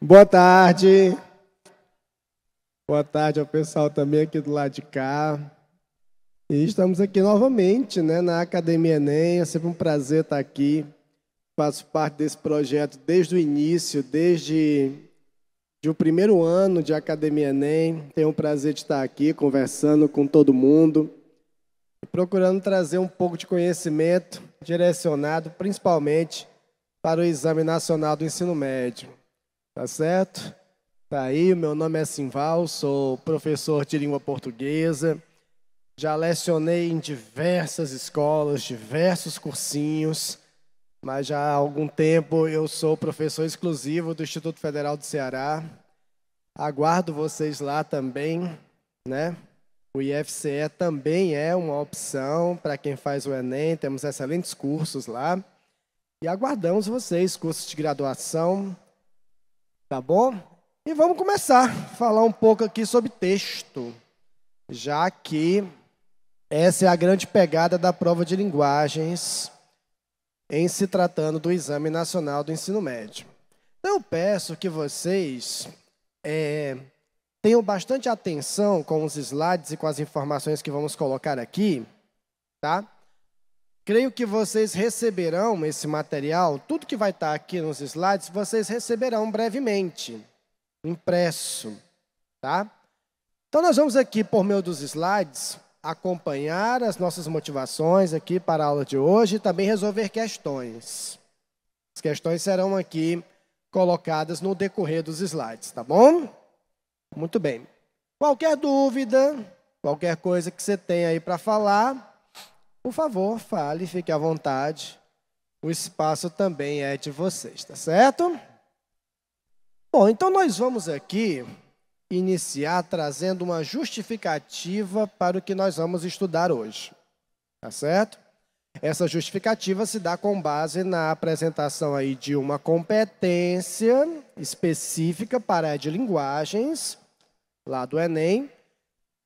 Boa tarde. Boa tarde ao pessoal também aqui do lado de cá. E estamos aqui novamente, na Academia Enem. É sempre um prazer estar aqui. Faço parte desse projeto desde o início, desde o primeiro ano de Academia Enem. Tenho o prazer de estar aqui conversando com todo mundo, procurando trazer um pouco de conhecimento direcionado principalmente para o Exame Nacional do Ensino Médio. Tá certo? Tá aí, meu nome é Simval, sou professor de língua portuguesa. Já lecionei em diversas escolas, diversos cursinhos, mas já há algum tempo eu sou professor exclusivo do Instituto Federal do Ceará. Aguardo vocês lá também, O IFCE também é uma opção para quem faz o Enem, temos excelentes cursos lá. E aguardamos vocês, cursos de graduação, tá bom? E vamos começar a falar um pouco aqui sobre texto, já que essa é a grande pegada da prova de linguagens em se tratando do Exame Nacional do Ensino Médio. Então, eu peço que vocês tenham bastante atenção com os slides e com as informações que vamos colocar aqui, tá? Creio que vocês receberão esse material, tudo que vai estar aqui nos slides, vocês receberão brevemente, impresso, tá? Então, nós vamos aqui, por meio dos slides, acompanhar as nossas motivações aqui para a aula de hoje e também resolver questões. As questões serão aqui colocadas no decorrer dos slides, tá bom? Muito bem. Qualquer dúvida, qualquer coisa que você tenha aí para falar, por favor, fale, fique à vontade. O espaço também é de vocês, tá certo? Bom, então nós vamos aqui iniciar trazendo uma justificativa para o que nós vamos estudar hoje, tá certo? Essa justificativa se dá com base na apresentação aí de uma competência específica para a área de linguagens, lá do Enem,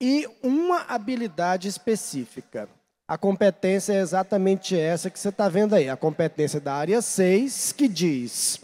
e uma habilidade específica. A competência é exatamente essa que você está vendo aí, a competência da área 6, que diz: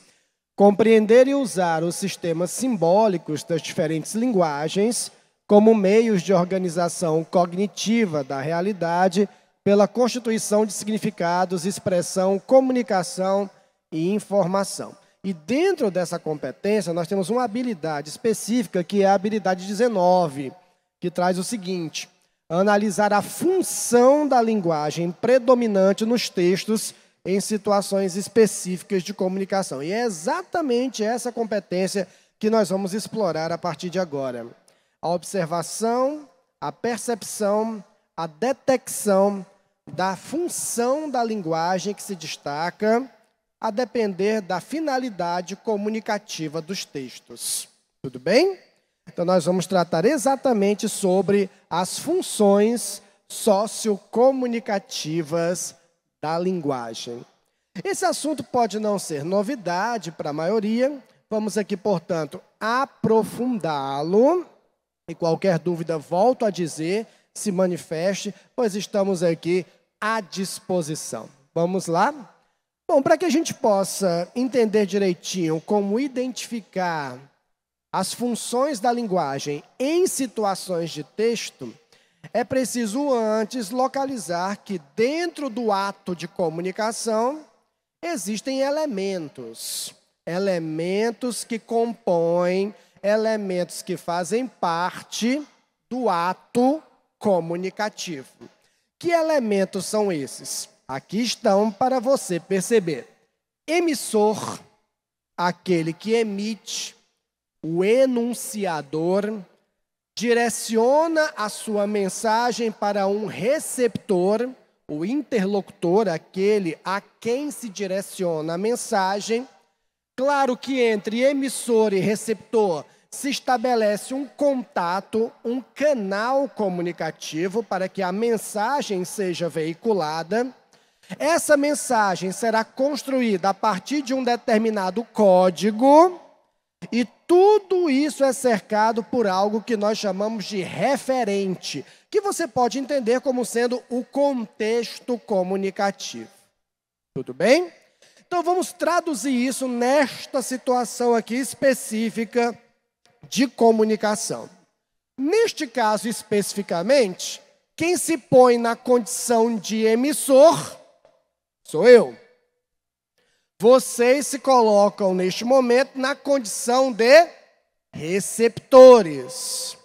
compreender e usar os sistemas simbólicos das diferentes linguagens como meios de organização cognitiva da realidade pela constituição de significados, expressão, comunicação e informação. E dentro dessa competência, nós temos uma habilidade específica, que é a habilidade 19, que traz o seguinte: analisar a função da linguagem predominante nos textos em situações específicas de comunicação. E é exatamente essa competência que nós vamos explorar a partir de agora. A observação, a percepção, a detecção da função da linguagem que se destaca a depender da finalidade comunicativa dos textos. Tudo bem? Então, nós vamos tratar exatamente sobre as funções sociocomunicativas da linguagem. Esse assunto pode não ser novidade para a maioria. Vamos aqui, portanto, aprofundá-lo. E qualquer dúvida, volto a dizer, se manifeste, pois estamos aqui à disposição. Vamos lá? Bom, para que a gente possa entender direitinho como identificar as funções da linguagem em situações de texto, é preciso antes localizar que dentro do ato de comunicação existem elementos que compõem, elementos que fazem parte do ato comunicativo. Que elementos são esses? Aqui estão para você perceber. Emissor, aquele que emite, o enunciador, direciona a sua mensagem para um receptor, o interlocutor, aquele a quem se direciona a mensagem. Claro que entre emissor e receptor se estabelece um contato, um canal comunicativo para que a mensagem seja veiculada. Essa mensagem será construída a partir de um determinado código. E tudo isso é cercado por algo que nós chamamos de referente, que você pode entender como sendo o contexto comunicativo. Tudo bem? Então vamos traduzir isso nesta situação aqui específica de comunicação. Neste caso especificamente, quem se põe na condição de emissor sou eu. Vocês se colocam neste momento na condição de receptores.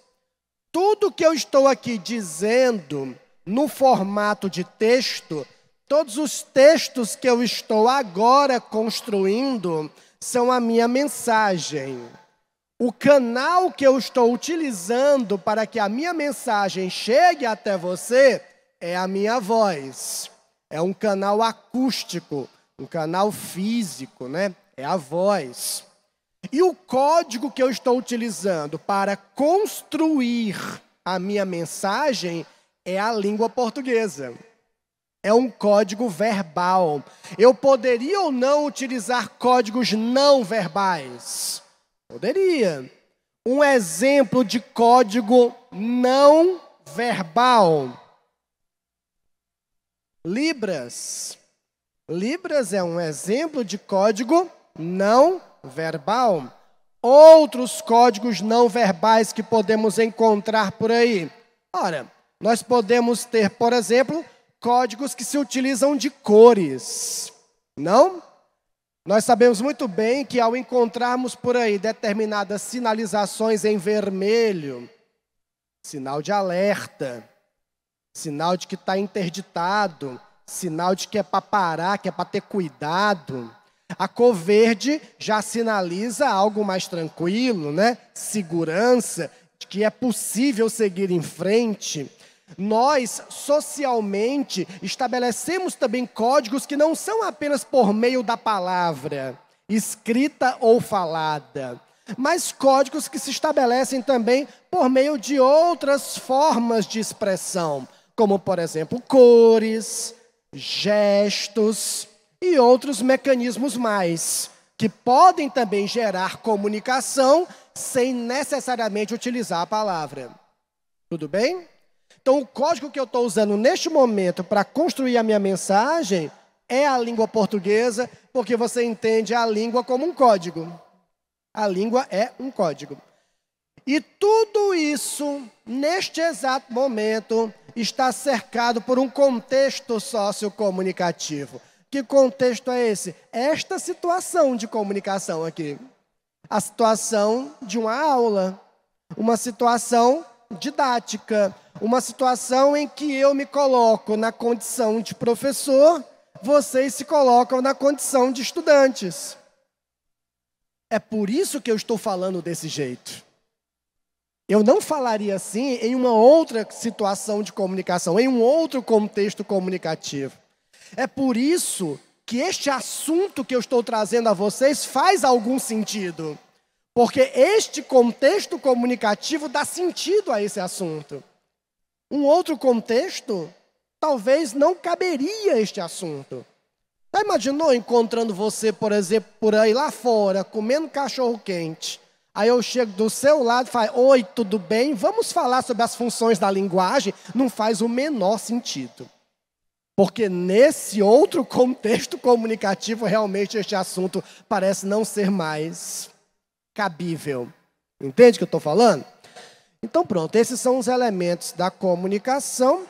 Tudo que eu estou aqui dizendo no formato de texto, todos os textos que eu estou agora construindo são a minha mensagem. O canal que eu estou utilizando para que a minha mensagem chegue até você é a minha voz. É um canal acústico, um canal físico, né? É a voz. E o código que eu estou utilizando para construir a minha mensagem é a língua portuguesa. É um código verbal. Eu poderia ou não utilizar códigos não verbais? Poderia. Um exemplo de código não verbal. Libras. Libras é um exemplo de código não verbal. Outros códigos não verbais que podemos encontrar por aí. Ora, nós podemos ter, por exemplo, códigos que se utilizam de cores. Não? Nós sabemos muito bem que ao encontrarmos por aí determinadas sinalizações em vermelho, sinal de alerta, sinal de que está interditado, sinal de que é para parar, que é para ter cuidado. A cor verde já sinaliza algo mais tranquilo, né? Segurança, de que é possível seguir em frente. Nós, socialmente, estabelecemos também códigos que não são apenas por meio da palavra, escrita ou falada, mas códigos que se estabelecem também por meio de outras formas de expressão, como, por exemplo, cores, gestos e outros mecanismos mais, que podem também gerar comunicação sem necessariamente utilizar a palavra. Tudo bem? Então, o código que eu estou usando neste momento para construir a minha mensagem é a língua portuguesa, porque você entende a língua como um código. A língua é um código. E tudo isso, neste exato momento, está cercado por um contexto sociocomunicativo. Que contexto é esse? Esta situação de comunicação aqui. A situação de uma aula, uma situação didática, uma situação em que eu me coloco na condição de professor, vocês se colocam na condição de estudantes. É por isso que eu estou falando desse jeito. Eu não falaria assim em uma outra situação de comunicação, em um outro contexto comunicativo. É por isso que este assunto que eu estou trazendo a vocês faz algum sentido. Porque este contexto comunicativo dá sentido a esse assunto. Um outro contexto, talvez não caberia este assunto. Já imaginou encontrando você, por exemplo, por aí lá fora, comendo cachorro-quente? Aí eu chego do seu lado e falo, oi, tudo bem? Vamos falar sobre as funções da linguagem? Não faz o menor sentido. Porque nesse outro contexto comunicativo, realmente este assunto parece não ser mais cabível. Entende o que eu estou falando? Então pronto, esses são os elementos da comunicação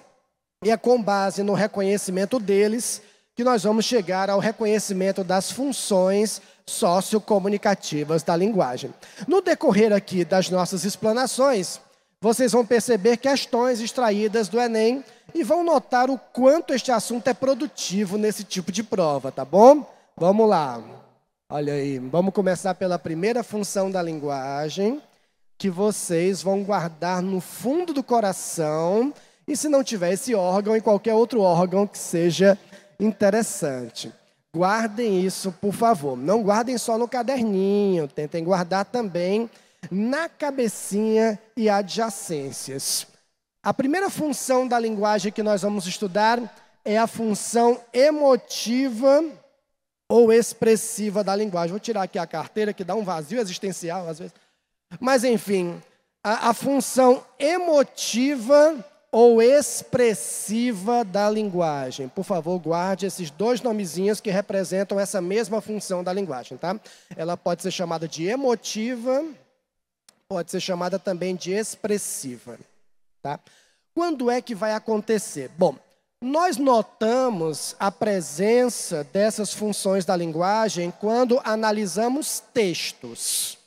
e é com base no reconhecimento deles que nós vamos chegar ao reconhecimento das funções sociocomunicativas da linguagem. No decorrer aqui das nossas explanações, vocês vão perceber questões extraídas do Enem e vão notar o quanto este assunto é produtivo nesse tipo de prova, tá bom? Vamos lá. Olha aí, vamos começar pela primeira função da linguagem, que vocês vão guardar no fundo do coração, e se não tiver esse órgão, em qualquer outro órgão que seja interessante. Guardem isso, por favor. Não guardem só no caderninho, tentem guardar também na cabecinha e adjacências. A primeira função da linguagem que nós vamos estudar é a função emotiva ou expressiva da linguagem. Vou tirar aqui a carteira, que dá um vazio existencial às vezes. Mas, enfim, a função emotiva ou expressiva da linguagem. Por favor, guarde esses dois nomezinhos que representam essa mesma função da linguagem, tá? Ela pode ser chamada de emotiva, pode ser chamada também de expressiva, tá? Quando é que vai acontecer? Bom, nós notamos a presença dessas funções da linguagem quando analisamos textos.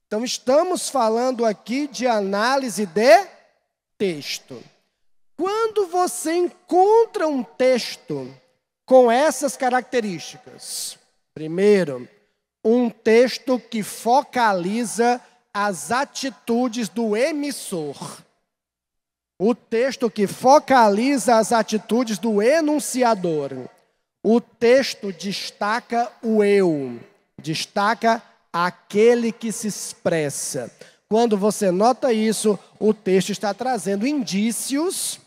Então, estamos falando aqui de análise de texto. Quando você encontra um texto com essas características, primeiro, um texto que focaliza as atitudes do emissor. O texto que focaliza as atitudes do enunciador. O texto destaca o eu, destaca aquele que se expressa. Quando você nota isso, o texto está trazendo indícios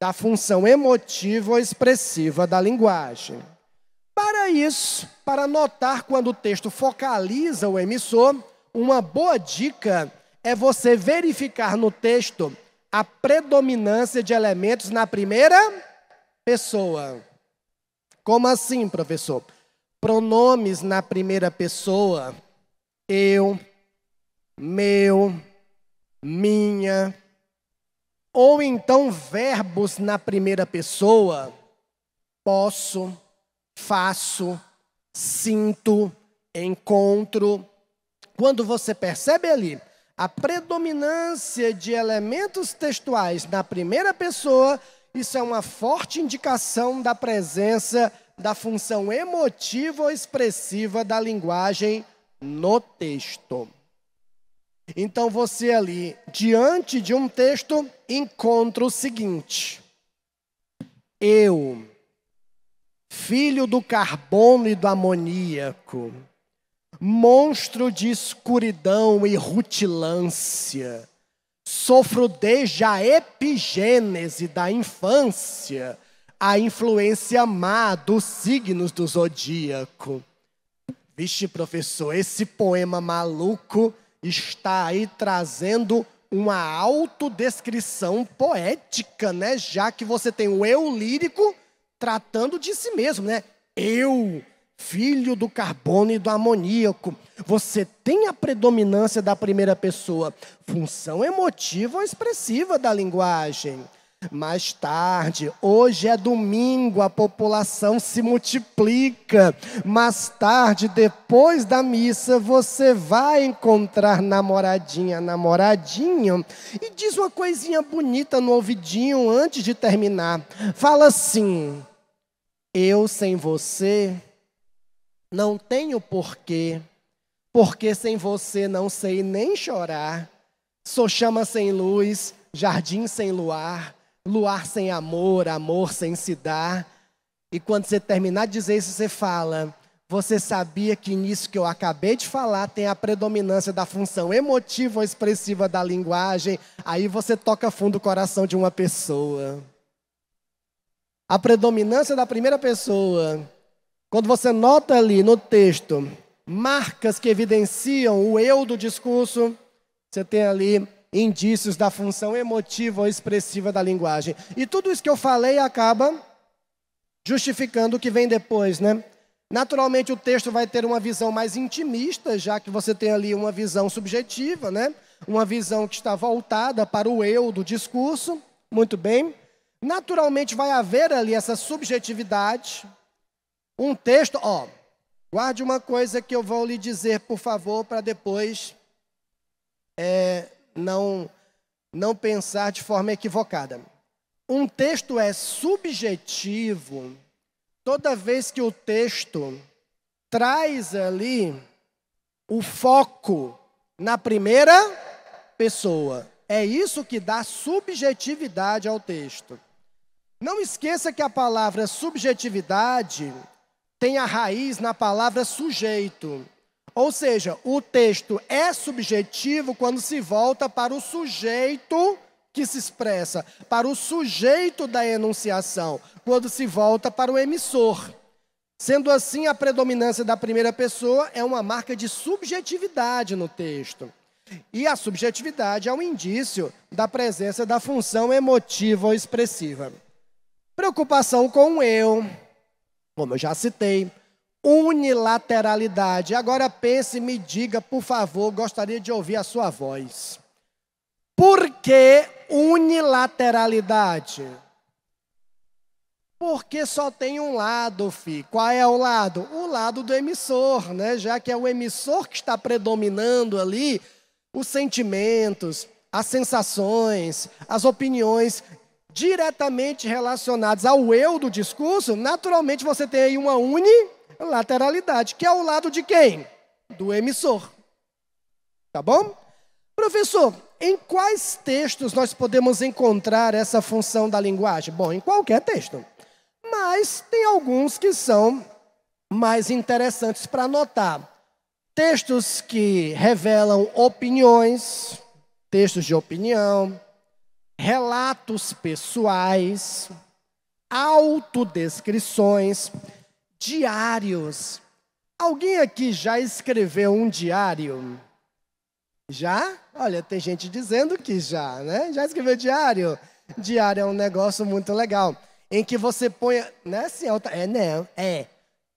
da função emotiva ou expressiva da linguagem. Para isso, para notar quando o texto focaliza o emissor, uma boa dica é você verificar no texto a predominância de elementos na primeira pessoa. Como assim, professor? Pronomes na primeira pessoa, eu, meu, minha, ou então verbos na primeira pessoa, posso, faço, sinto, encontro. Quando você percebe ali a predominância de elementos textuais na primeira pessoa, isso é uma forte indicação da presença da função emotiva ou expressiva da linguagem no texto. Então, você ali, diante de um texto, encontra o seguinte: eu, filho do carbono e do amoníaco, monstro de escuridão e rutilância, sofro desde a epigênese da infância a influência má dos signos do zodíaco. Vixe, professor, esse poema maluco está aí trazendo uma autodescrição poética, né? Já que você tem o eu lírico tratando de si mesmo, né? Eu, filho do carbono e do amoníaco. Você tem a predominância da primeira pessoa, função emotiva ou expressiva da linguagem. Mais tarde, hoje é domingo, a população se multiplica. Mais tarde, depois da missa, você vai encontrar namoradinha, namoradinho, e diz uma coisinha bonita no ouvidinho antes de terminar. Fala assim: eu sem você não tenho porquê, porque sem você não sei nem chorar. Sou chama sem luz, jardim sem luar, luar sem amor, amor sem se dar. E quando você terminar de dizer isso, você fala: você sabia que nisso que eu acabei de falar tem a predominância da função emotiva ou expressiva da linguagem? Aí você toca fundo o coração de uma pessoa. A predominância da primeira pessoa. Quando você nota ali no texto marcas que evidenciam o eu do discurso, você tem ali indícios da função emotiva ou expressiva da linguagem. E tudo isso que eu falei acaba justificando o que vem depois, né? Naturalmente, o texto vai ter uma visão mais intimista, já que você tem ali uma visão subjetiva, né? Uma visão que está voltada para o eu do discurso. Muito bem. Naturalmente, vai haver ali essa subjetividade. Um texto, guarde uma coisa que eu vou lhe dizer, por favor, para depois não pensar de forma equivocada. Um texto é subjetivo toda vez que o texto traz ali o foco na primeira pessoa. É isso que dá subjetividade ao texto. Não esqueça que a palavra subjetividade tem a raiz na palavra sujeito. Ou seja, o texto é subjetivo quando se volta para o sujeito que se expressa, para o sujeito da enunciação, quando se volta para o emissor. Sendo assim, a predominância da primeira pessoa é uma marca de subjetividade no texto. E a subjetividade é um indício da presença da função emotiva ou expressiva. Preocupação com o eu, como eu já citei. Unilateralidade. Agora pense e me diga, por favor, gostaria de ouvir a sua voz. Por que unilateralidade? Porque só tem um lado, filho. Qual é o lado? O lado do emissor, né? Já que é o emissor que está predominando ali os sentimentos, as sensações, as opiniões diretamente relacionadas ao eu do discurso, naturalmente você tem aí uma unilateralidade, que é o lado de quem? Do emissor. Tá bom? Professor, em quais textos nós podemos encontrar essa função da linguagem? Bom, em qualquer texto. Mas tem alguns que são mais interessantes para anotar. Textos que revelam opiniões, textos de opinião, relatos pessoais, autodescrições, diários. Alguém aqui já escreveu um diário? Já? Olha, tem gente dizendo que já, né? Já escreveu diário? Diário é um negócio muito legal, em que você põe, né, assim,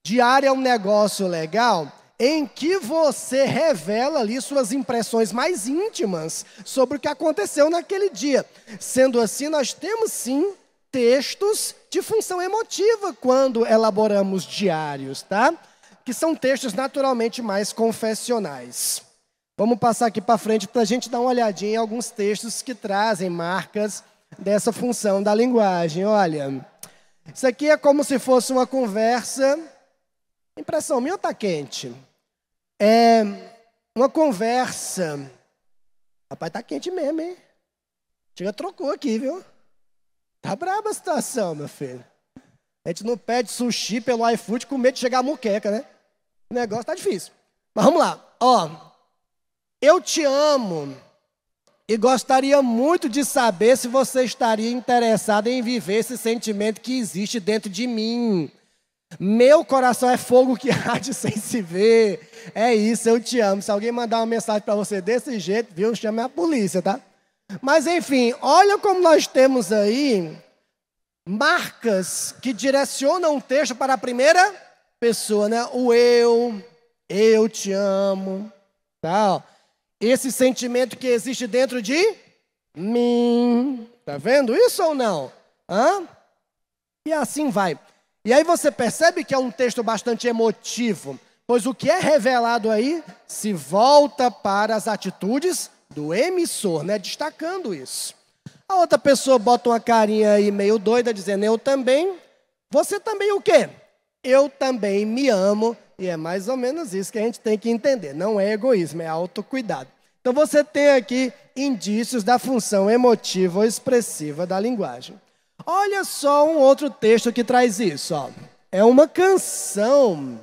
Diário é um negócio legal em que você revela ali suas impressões mais íntimas sobre o que aconteceu naquele dia. Sendo assim, nós temos sim textos de função emotiva quando elaboramos diários, tá? Que são textos naturalmente mais confessionais. Vamos passar aqui para frente para a gente dar uma olhadinha em alguns textos que trazem marcas dessa função da linguagem. Olha, isso aqui é como se fosse uma conversa. Impressão minha ou está quente? É uma conversa. Rapaz, está quente mesmo, hein? Chega, trocou aqui, viu? Tá braba a situação, meu filho. A gente não pede sushi pelo iFood com medo de chegar a muqueca, né? O negócio tá difícil. Mas vamos lá. Ó, eu te amo e gostaria muito de saber se você estaria interessado em viver esse sentimento que existe dentro de mim. Meu coração é fogo que arde sem se ver. É isso, eu te amo. Se alguém mandar uma mensagem para você desse jeito, viu? Chame a polícia, tá? Mas, enfim, olha como nós temos aí marcas que direcionam o texto para a primeira pessoa, né? O eu te amo, tá? Esse sentimento que existe dentro de mim. Tá vendo isso ou não? Hã? E assim vai. E aí você percebe que é um texto bastante emotivo, pois o que é revelado aí se volta para as atitudes do emissor, né? Destacando isso. A outra pessoa bota uma carinha aí meio doida, dizendo, eu também. Você também o quê? Eu também me amo. E é mais ou menos isso que a gente tem que entender. Não é egoísmo, é autocuidado. Então você tem aqui indícios da função emotiva ou expressiva da linguagem. Olha só um outro texto que traz isso. Ó. É uma canção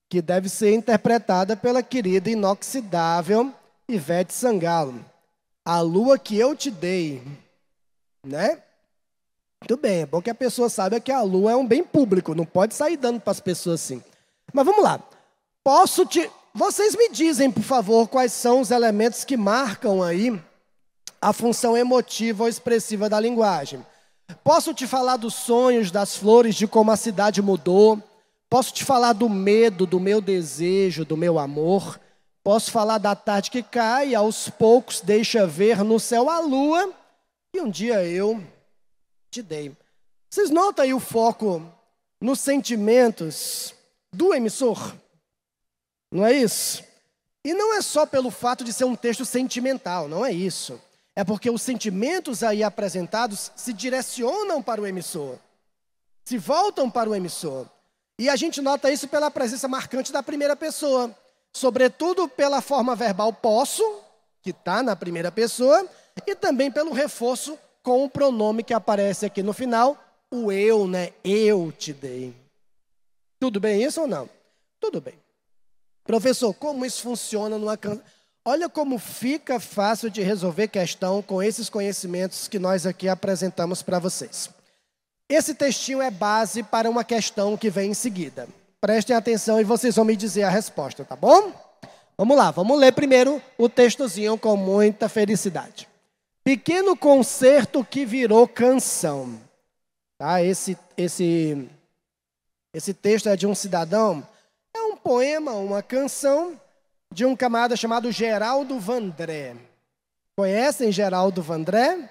que deve ser interpretada pela querida inoxidável Ivete Sangalo. A lua que eu te dei, né? Muito bem, é bom que a pessoa saiba que a lua é um bem público, não pode sair dando para as pessoas assim. Mas vamos lá. Vocês me dizem, por favor, quais são os elementos que marcam aí a função emotiva ou expressiva da linguagem. Posso te falar dos sonhos, das flores, de como a cidade mudou. Posso te falar do medo, do meu desejo, do meu amor. Posso falar da tarde que cai e aos poucos deixa ver no céu a lua. E um dia eu te dei. Vocês notam aí o foco nos sentimentos do emissor? Não é isso? E não é só pelo fato de ser um texto sentimental, não é isso. É porque os sentimentos aí apresentados se direcionam para o emissor. Se voltam para o emissor. E a gente nota isso pela presença marcante da primeira pessoa. Sobretudo pela forma verbal posso, que está na primeira pessoa, e também pelo reforço com o pronome que aparece aqui no final, o eu, né? Eu te dei. Tudo bem isso ou não? Tudo bem. Professor, como isso funciona numa canção? Olha como fica fácil de resolver questão com esses conhecimentos que nós aqui apresentamos para vocês. Esse textinho é base para uma questão que vem em seguida. Prestem atenção e vocês vão me dizer a resposta, tá bom? Vamos lá, vamos ler primeiro o textozinho com muita felicidade. Pequeno concerto que virou canção. Tá? Esse texto é de um cidadão, é um poema, uma canção de um camarada chamado Geraldo Vandré. Conhecem Geraldo Vandré?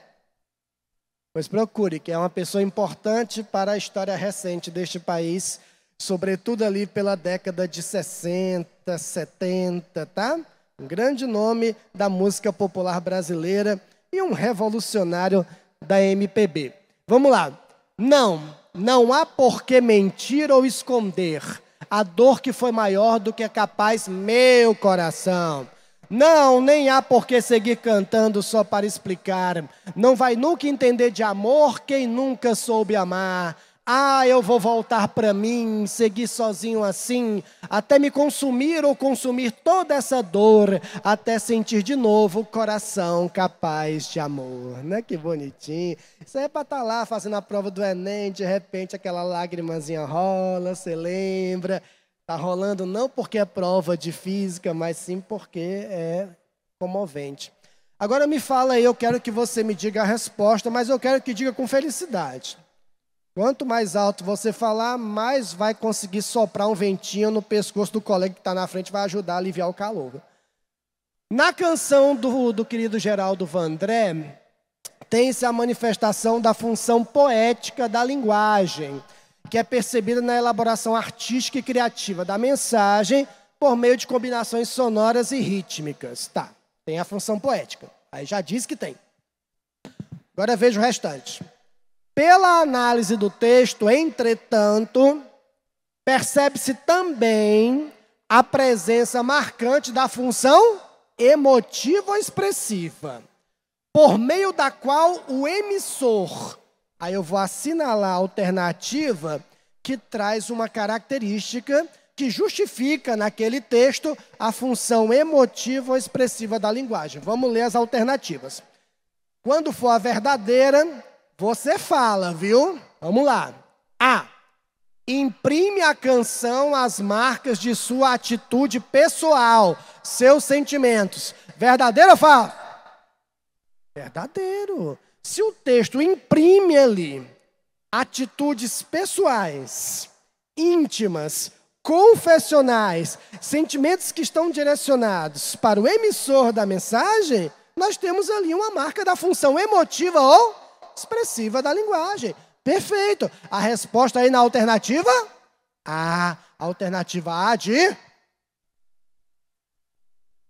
Pois procure, que é uma pessoa importante para a história recente deste país, sobretudo ali pela década de 60, 70, tá? Um grande nome da música popular brasileira e um revolucionário da MPB. Vamos lá. Não há por que mentir ou esconder a dor que foi maior do que é capaz meu coração. Não, nem há por que seguir cantando só para explicar. Não vai nunca entender de amor quem nunca soube amar. Ah, eu vou voltar para mim, seguir sozinho assim, até me consumir ou consumir toda essa dor, até sentir de novo o coração capaz de amor. Né? Que bonitinho. Isso aí é para estar lá fazendo a prova do Enem, de repente aquela lágrimazinha rola, você lembra. Está rolando não porque é prova de física, mas sim porque é comovente. Agora me fala aí, eu quero que você me diga a resposta, mas eu quero que diga com felicidade. Quanto mais alto você falar, mais vai conseguir soprar um ventinho no pescoço do colega que está na frente, vai ajudar a aliviar o calor. Na canção do querido Geraldo Vandré, tem-se a manifestação da função poética da linguagem, que é percebida na elaboração artística e criativa da mensagem por meio de combinações sonoras e rítmicas. Tá, tem a função poética. Aí já disse que tem. Agora veja o restante. Pela análise do texto, entretanto, percebe-se também a presença marcante da função emotiva ou expressiva, por meio da qual o emissor, aí eu vou assinalar a alternativa que traz uma característica que justifica naquele texto a função emotiva ou expressiva da linguagem. Vamos ler as alternativas. Quando for a verdadeira, você fala, viu? Vamos lá. A. Imprime a canção as marcas de sua atitude pessoal, seus sentimentos. Verdadeiro ou falso? Verdadeiro. Se o texto imprime ali atitudes pessoais, íntimas, confessionais, sentimentos que estão direcionados para o emissor da mensagem, nós temos ali uma marca da função emotiva ou expressiva da linguagem. Perfeito. A resposta aí na alternativa? A alternativa A de...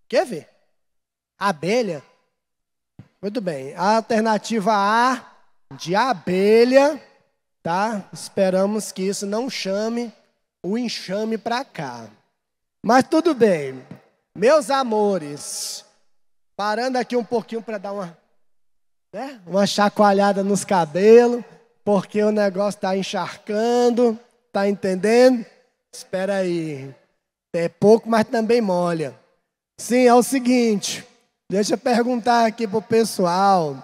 Quer ver? Abelha. Muito bem. A alternativa A de abelha, tá? Esperamos que isso não chame o enxame para cá. Mas tudo bem. Meus amores, parando aqui um pouquinho para dar uma chacoalhada nos cabelos, porque o negócio está encharcando, tá entendendo? Espera aí. É pouco, mas também molha. Sim, é o seguinte, deixa eu perguntar aqui pro pessoal.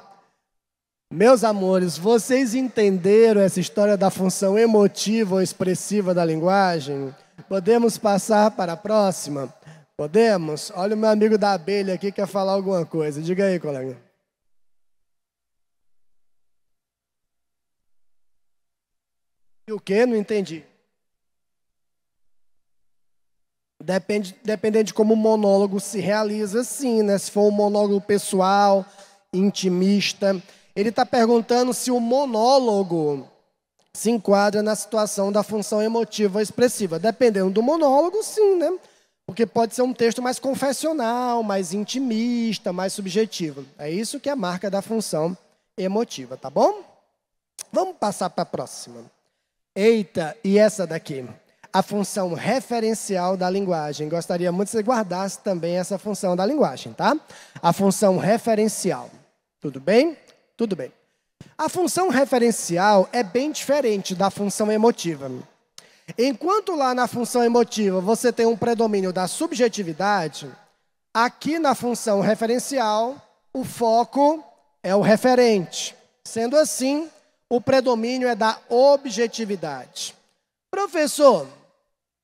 Meus amores, vocês entenderam essa história da função emotiva ou expressiva da linguagem? Podemos passar para a próxima? Podemos? Olha o meu amigo da abelha aqui, quer falar alguma coisa. Diga aí, colega. E o quê? Não entendi. Dependendo de como o monólogo se realiza, sim, né? Se for um monólogo pessoal, intimista. Ele está perguntando se o monólogo se enquadra na situação da função emotiva ou expressiva. Dependendo do monólogo, sim, né? Porque pode ser um texto mais confessional, mais intimista, mais subjetivo. É isso que é a marca da função emotiva, tá bom? Vamos passar para a próxima. Eita, e essa daqui? A função referencial da linguagem. Gostaria muito que você guardasse também essa função da linguagem, tá? A função referencial. Tudo bem? Tudo bem. A função referencial é bem diferente da função emotiva. Enquanto lá na função emotiva você tem um predomínio da subjetividade, aqui na função referencial o foco é o referente. Sendo assim, o predomínio é da objetividade. Professor,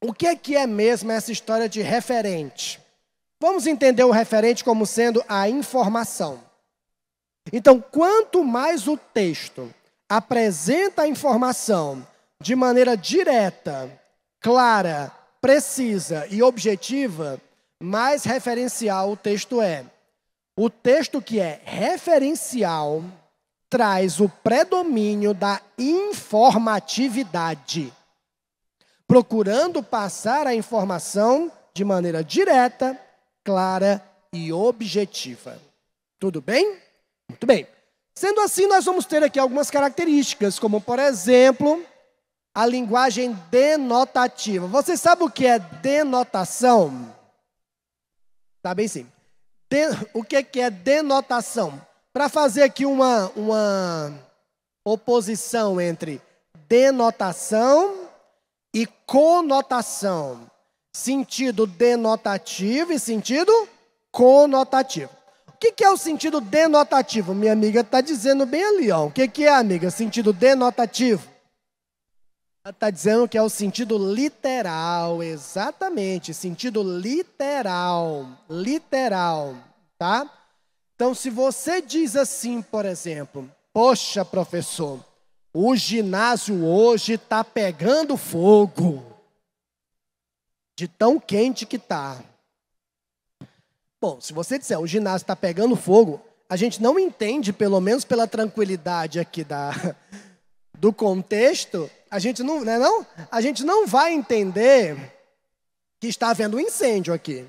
o que é mesmo essa história de referente? Vamos entender o referente como sendo a informação. Então, quanto mais o texto apresenta a informação de maneira direta, clara, precisa e objetiva, mais referencial o texto é. O texto que é referencial traz o predomínio da informatividade, procurando passar a informação de maneira direta, clara e objetiva. Tudo bem? Muito bem. Sendo assim, nós vamos ter aqui algumas características, como, por exemplo, a linguagem denotativa. Você sabe o que é denotação? Tá bem, sim. O que é denotação? Para fazer aqui uma oposição entre denotação e conotação. Sentido denotativo e sentido conotativo. O que é o sentido denotativo? Minha amiga está dizendo bem ali, ó. O que é, amiga? Sentido denotativo? Ela está dizendo que é o sentido literal, exatamente, sentido literal, tá? Então, se você diz assim, por exemplo, poxa, professor, o ginásio hoje está pegando fogo, de tão quente que está. Bom, se você disser o ginásio está pegando fogo, a gente não entende, pelo menos pela tranquilidade aqui do contexto, a gente não, né, não? A gente não vai entender que está havendo um incêndio aqui.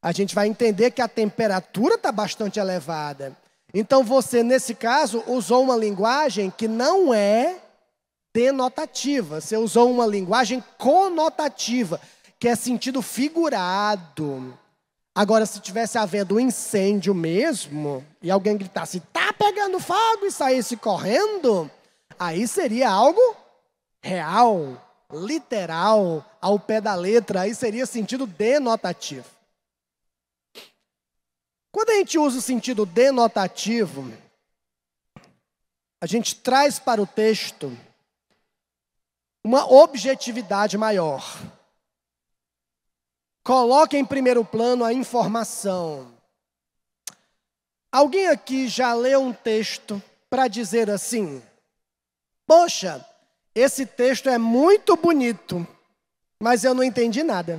A gente vai entender que a temperatura está bastante elevada. Então, você, nesse caso, usou uma linguagem que não é denotativa. Você usou uma linguagem conotativa, que é sentido figurado. Agora, se tivesse havendo um incêndio mesmo, e alguém gritasse, tá pegando fogo, e saísse correndo, aí seria algo real, literal, ao pé da letra, aí seria sentido denotativo. Quando a gente usa o sentido denotativo, a gente traz para o texto uma objetividade maior. Coloca em primeiro plano a informação. Alguém aqui já leu um texto para dizer assim, poxa, esse texto é muito bonito, mas eu não entendi nada.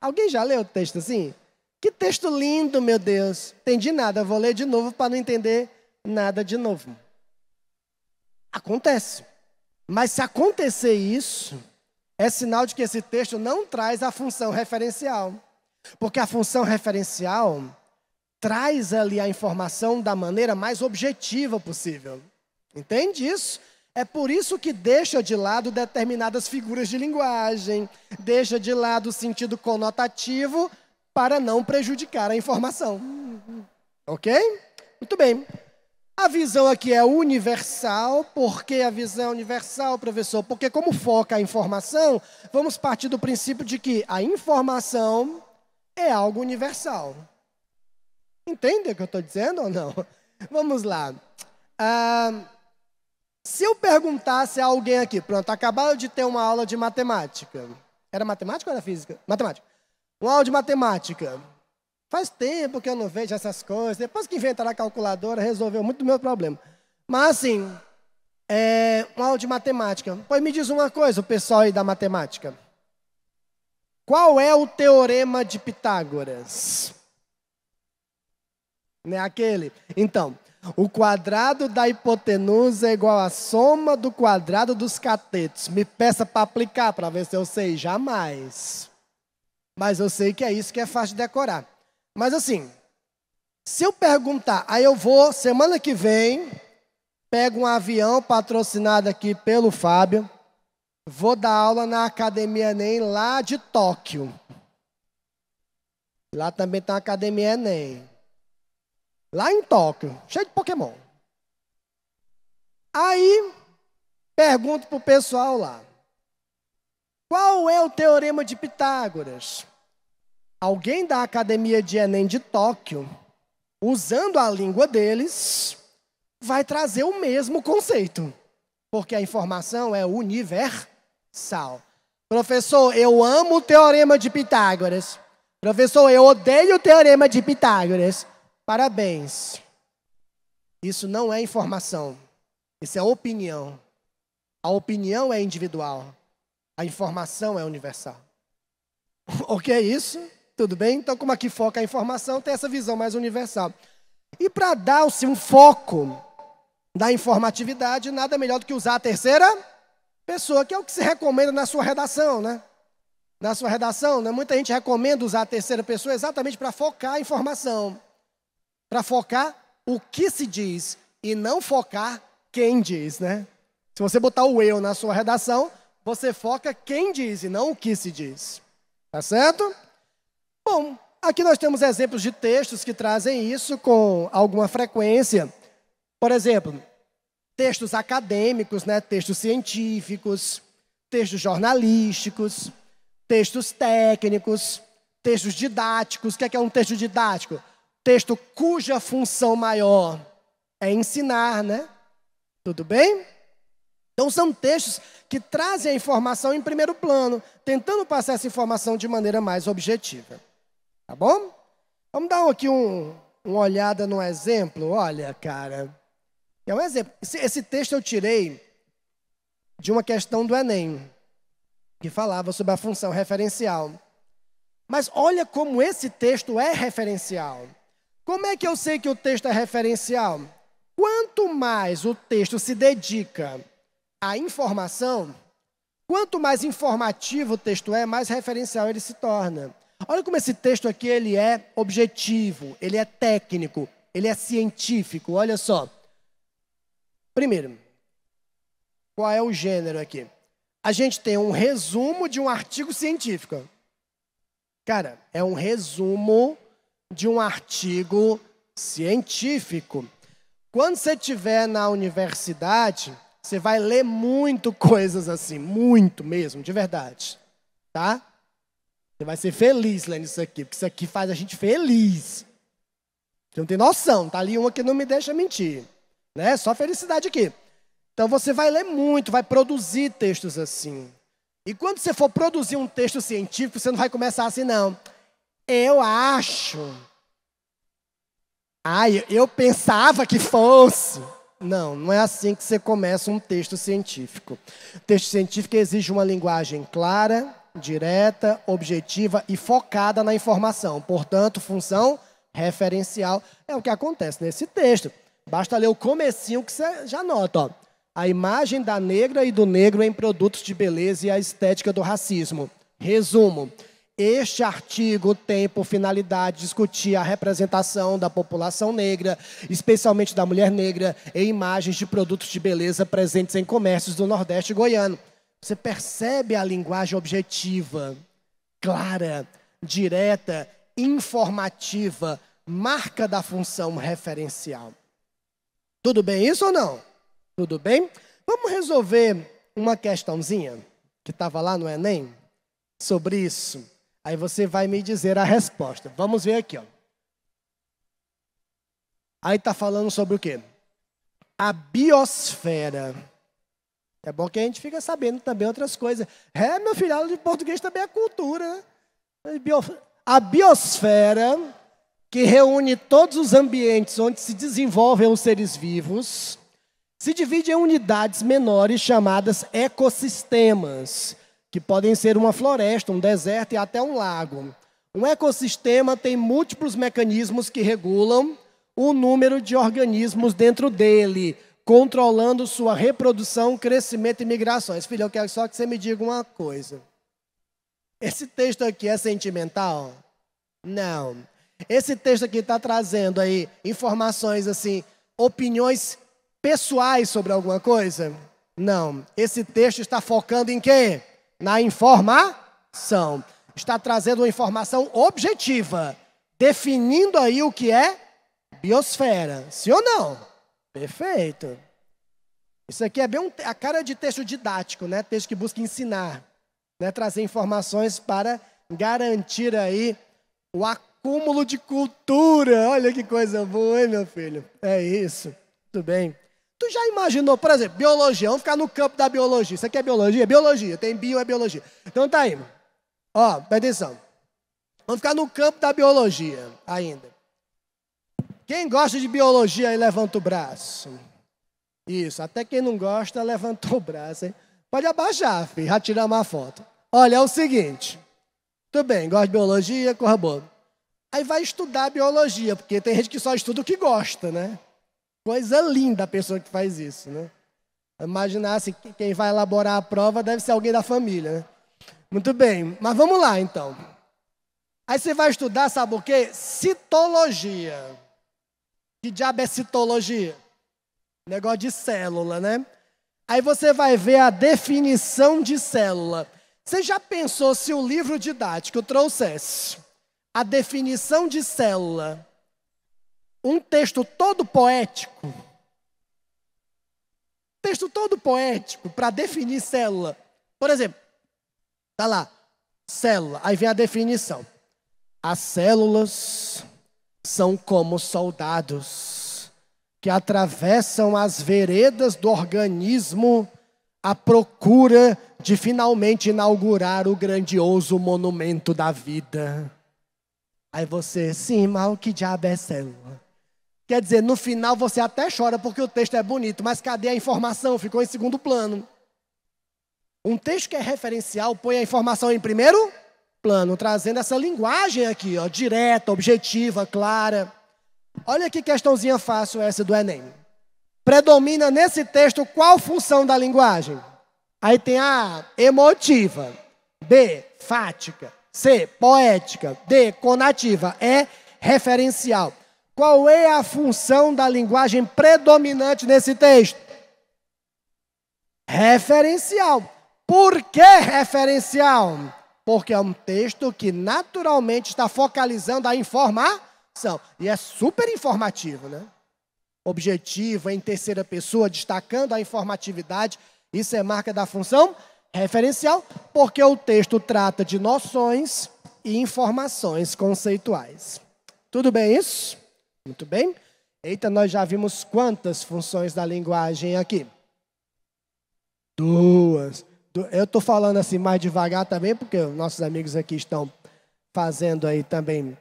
Alguém já leu o texto assim? Que texto lindo, meu Deus. Entendi nada, vou ler de novo para não entender nada de novo. Acontece. Mas se acontecer isso, é sinal de que esse texto não traz a função referencial. Porque a função referencial traz ali a informação da maneira mais objetiva possível. Entende isso? É por isso que deixa de lado determinadas figuras de linguagem, deixa de lado o sentido conotativo para não prejudicar a informação. Ok? Muito bem. A visão aqui é universal. Por que a visão é universal, professor? Porque como foca a informação, vamos partir do princípio de que a informação é algo universal. Entende o que eu estou dizendo ou não? Vamos lá. Se eu perguntasse a alguém aqui, pronto, acabaram de ter uma aula de matemática. Era matemática ou era física? Matemática. Uma aula de matemática. Faz tempo que eu não vejo essas coisas. Depois que inventaram a calculadora, resolveu muito do meu problema. Mas assim, uma aula de matemática. Pois me diz uma coisa, o pessoal aí da matemática. Qual é o teorema de Pitágoras? Não é aquele? Então, o quadrado da hipotenusa é igual à soma do quadrado dos catetos. Me peça para aplicar, para ver se eu sei. Jamais. Mas eu sei que é isso que é fácil de decorar. Mas assim, se eu perguntar, aí eu vou, semana que vem, pego um avião patrocinado aqui pelo Fábio, vou dar aula na Academia Enem lá de Tóquio. Lá também tem uma Academia Enem. Lá em Tóquio, cheio de Pokémon. Aí, pergunto para o pessoal lá. Qual é o teorema de Pitágoras? Alguém da Academia de Enem de Tóquio, usando a língua deles, vai trazer o mesmo conceito. Porque a informação é universal. Professor, eu amo o teorema de Pitágoras. Professor, eu odeio o teorema de Pitágoras. Parabéns. Isso não é informação. Isso é opinião. A opinião é individual. A informação é universal. Ok, isso? Tudo bem? Então, como aqui foca a informação, tem essa visão mais universal. E para dar-se um foco da informatividade, nada melhor do que usar a terceira pessoa, que é o que se recomenda na sua redação, né? Na sua redação, né? Muita gente recomenda usar a terceira pessoa exatamente para focar a informação. Para focar o que se diz e não focar quem diz, né? Se você botar o eu na sua redação, você foca quem diz e não o que se diz. Tá certo? Bom, aqui nós temos exemplos de textos que trazem isso com alguma frequência. Por exemplo, textos acadêmicos, né? Textos científicos, textos jornalísticos, textos técnicos, textos didáticos. O que é um texto didático? Texto cuja função maior é ensinar, né? Tudo bem? Então, são textos que trazem a informação em primeiro plano, tentando passar essa informação de maneira mais objetiva. Tá bom? Vamos dar aqui uma olhada no exemplo. Olha, cara, é um exemplo. Esse texto eu tirei de uma questão do Enem, que falava sobre a função referencial. Mas olha como esse texto é referencial. Como é que eu sei que o texto é referencial? Quanto mais o texto se dedica à informação, quanto mais informativo o texto é, mais referencial ele se torna. Olha como esse texto aqui ele é objetivo, ele é técnico, ele é científico. Olha só. Primeiro, qual é o gênero aqui? A gente tem um resumo de um artigo científico. Cara, é um resumo de um artigo científico. Quando você estiver na universidade, você vai ler muito coisas assim, muito mesmo, de verdade. Tá? Você vai ser feliz lendo isso aqui, porque isso aqui faz a gente feliz. Você não tem noção, tá ali uma que não me deixa mentir. Né? Só felicidade aqui. Então você vai ler muito, vai produzir textos assim. E quando você for produzir um texto científico, você não vai começar assim, não. Eu acho. Eu pensava que fosse. Não, não é assim que você começa um texto científico. O texto científico exige uma linguagem clara, direta, objetiva e focada na informação. Portanto, função referencial é o que acontece nesse texto. Basta ler o comecinho que você já nota, ó. A imagem da negra e do negro em produtos de beleza e a estética do racismo. Resumo. Este artigo tem por finalidade discutir a representação da população negra, especialmente da mulher negra, em imagens de produtos de beleza presentes em comércios do Nordeste goiano. Você percebe a linguagem objetiva, clara, direta, informativa, marca da função referencial. Tudo bem isso ou não? Tudo bem? Vamos resolver uma questãozinha que estava lá no Enem sobre isso. Aí você vai me dizer a resposta. Vamos ver aqui, ó. Aí está falando sobre o quê? A biosfera. É bom que a gente fica sabendo também outras coisas. Meu filho, aula de português também é cultura, né? A biosfera, que reúne todos os ambientes onde se desenvolvem os seres vivos, se divide em unidades menores chamadas ecossistemas, que podem ser uma floresta, um deserto e até um lago. Um ecossistema tem múltiplos mecanismos que regulam o número de organismos dentro dele, controlando sua reprodução, crescimento e migrações. Filho, eu quero só que você me diga uma coisa. Esse texto aqui é sentimental? Não. Esse texto aqui está trazendo aí informações assim, opiniões pessoais sobre alguma coisa? Não. Esse texto está focando em quê? Na informação. Está trazendo uma informação objetiva, definindo aí o que é biosfera. Sim ou não? Perfeito. Isso aqui é bem a cara de texto didático, né? Texto que busca ensinar, né? Trazer informações para garantir aí o acúmulo de cultura. Olha que coisa boa, hein, meu filho? É isso. Tudo bem. Tu já imaginou, por exemplo, biologia? Vamos ficar no campo da biologia. Isso aqui é biologia? Biologia. Tem bio, é biologia. Então tá aí. Ó, presta atenção. Vamos ficar no campo da biologia ainda. Quem gosta de biologia aí, levanta o braço. Isso, até quem não gosta, levantou o braço, hein? Pode abaixar, filho, já tirar uma foto. Olha, é o seguinte. Tudo bem, gosta de biologia, corra boa. Aí vai estudar biologia, porque tem gente que só estuda o que gosta, né? Coisa linda a pessoa que faz isso, né? Imaginar assim, quem vai elaborar a prova deve ser alguém da família, né? Muito bem, mas vamos lá então. Aí você vai estudar, sabe o quê? Citologia. Que diabo é citologia? Negócio de célula, né? Aí você vai ver a definição de célula. Você já pensou se o livro didático trouxesse a definição de célula, um texto todo poético, para definir célula? Por exemplo, tá lá, célula, aí vem a definição. As células são como soldados que atravessam as veredas do organismo à procura de finalmente inaugurar o grandioso monumento da vida. Aí você, sim, mas que diabo é célula? Quer dizer, no final você até chora porque o texto é bonito, mas cadê a informação? Ficou em segundo plano. Um texto que é referencial põe a informação em primeiro plano, trazendo essa linguagem aqui, ó, direta, objetiva, clara. Olha que questãozinha fácil essa do Enem. Predomina nesse texto qual função da linguagem? Aí tem a emotiva, B, fática, C, poética, D, conativa, E, referencial. Qual é a função da linguagem predominante nesse texto? Referencial. Por que referencial? Porque é um texto que naturalmente está focalizando a informação. E é super informativo, né? Objetivo, em terceira pessoa, destacando a informatividade. Isso é marca da função referencial, porque o texto trata de noções e informações conceituais. Tudo bem isso? Muito bem. Eita, nós já vimos quantas funções da linguagem aqui? Duas. Eu estou falando assim mais devagar também, porque os nossos amigos aqui estão fazendo aí também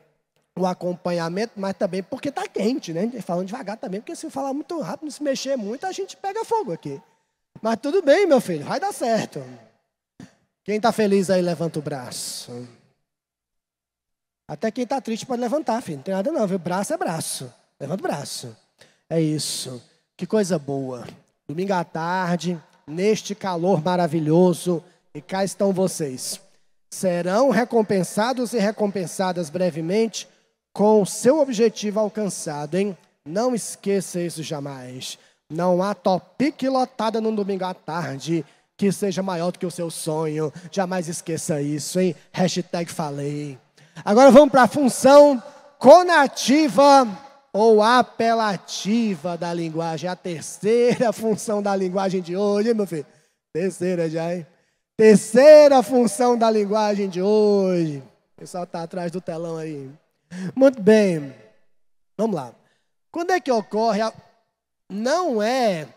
o acompanhamento, mas também porque está quente, né? Falando devagar também, porque se falar muito rápido, se mexer muito, a gente pega fogo aqui. Mas tudo bem, meu filho, vai dar certo. Quem está feliz aí, levanta o braço. Até quem está triste pode levantar, filho. Não tem nada não, viu? Braço é braço. Levanta o braço. É isso. Que coisa boa. Domingo à tarde, neste calor maravilhoso, e cá estão vocês. Serão recompensados e recompensadas brevemente com o seu objetivo alcançado, hein? Não esqueça isso jamais. Não há topic lotada no domingo à tarde que seja maior do que o seu sonho. Jamais esqueça isso, hein? Hashtag falei. Agora vamos para a função conativa ou apelativa da linguagem. A terceira função da linguagem de hoje, hein, meu filho? Terceira já, hein? Terceira função da linguagem de hoje. O pessoal está atrás do telão aí. Muito bem. Vamos lá. Quando é que ocorre Não é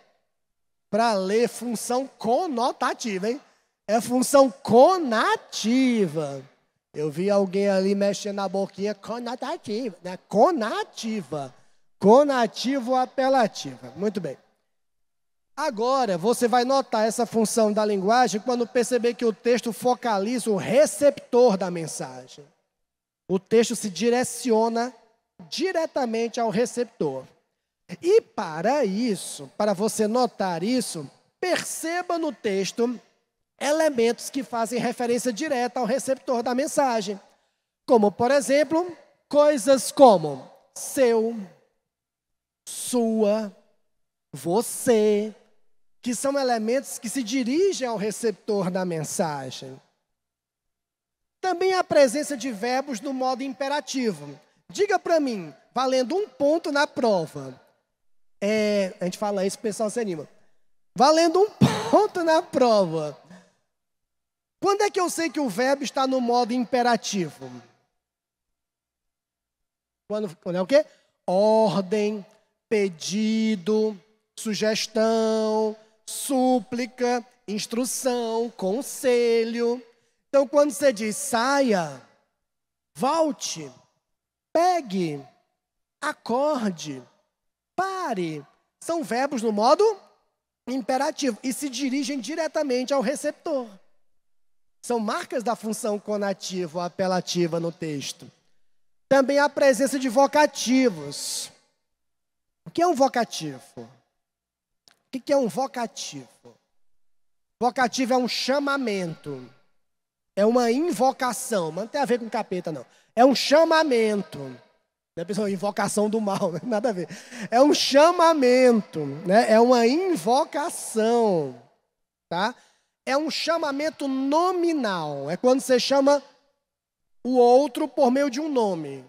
para ler função conotativa, hein? É função conativa. Eu vi alguém ali mexendo na boquinha, conotativa, né? Conativa. Conativo apelativa. Muito bem. Agora, você vai notar essa função da linguagem quando perceber que o texto focaliza o receptor da mensagem. O texto se direciona diretamente ao receptor. E para isso, para você notar isso, perceba no texto elementos que fazem referência direta ao receptor da mensagem. Como, por exemplo, coisas como seu, sua, você, que são elementos que se dirigem ao receptor da mensagem. Também a presença de verbos no modo imperativo. Diga para mim, valendo um ponto na prova. A gente fala isso, o pessoal se anima. Valendo um ponto na prova. Quando é que eu sei que o verbo está no modo imperativo? Quando é o quê? Ordem, pedido, sugestão, súplica, instrução, conselho. Então, quando você diz saia, volte, pegue, acorde, pare. São verbos no modo imperativo e se dirigem diretamente ao receptor. São marcas da função conativa ou apelativa no texto. Também a presença de vocativos. O que é um vocativo? O que é um vocativo? Vocativo é um chamamento. É uma invocação. Mas não tem a ver com capeta, não. É um chamamento. Não é pessoal, invocação do mal, né? Nada a ver. É um chamamento, né? É uma invocação, tá? É um chamamento nominal. É quando você chama o outro por meio de um nome.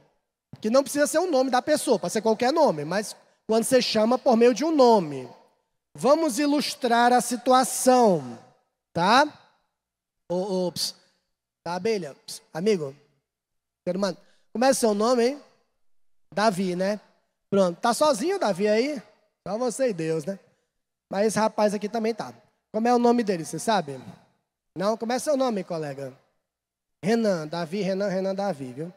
Que não precisa ser o nome da pessoa, pode ser qualquer nome, mas quando você chama por meio de um nome. Vamos ilustrar a situação, tá? Tá, abelha? Amigo, ser humano, como é seu nome, hein? Davi, né? Pronto, tá sozinho, Davi, aí? Só você e Deus, né? Mas esse rapaz aqui também tá. Como é o nome dele, você sabe? Não? Como é seu nome, colega? Renan, Davi, Renan, Davi, viu?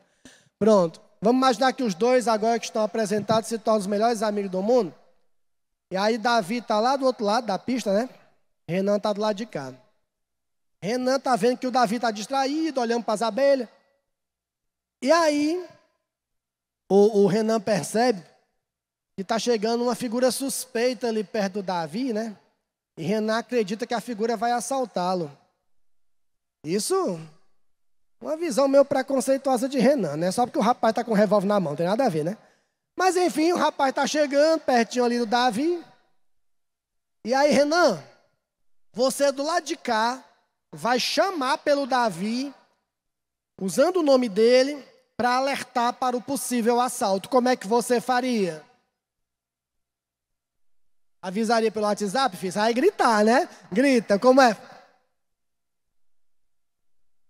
Pronto. Vamos imaginar que os dois agora que estão apresentados se tornam os melhores amigos do mundo. E aí Davi tá lá do outro lado da pista, né? Renan tá do lado de cá. Renan tá vendo que o Davi tá distraído, olhando para as abelhas. E aí o Renan percebe que está chegando uma figura suspeita ali perto do Davi, né? E Renan acredita que a figura vai assaltá-lo. Isso, uma visão meio preconceituosa de Renan, né? Só porque o rapaz está com um revólver na mão, não tem nada a ver, né? Mas enfim, o rapaz está chegando pertinho ali do Davi. E aí, Renan, você do lado de cá vai chamar pelo Davi, usando o nome dele, para alertar para o possível assalto. Como é que você faria? Avisaria pelo WhatsApp, filho? Aí gritar, né? Grita, como é?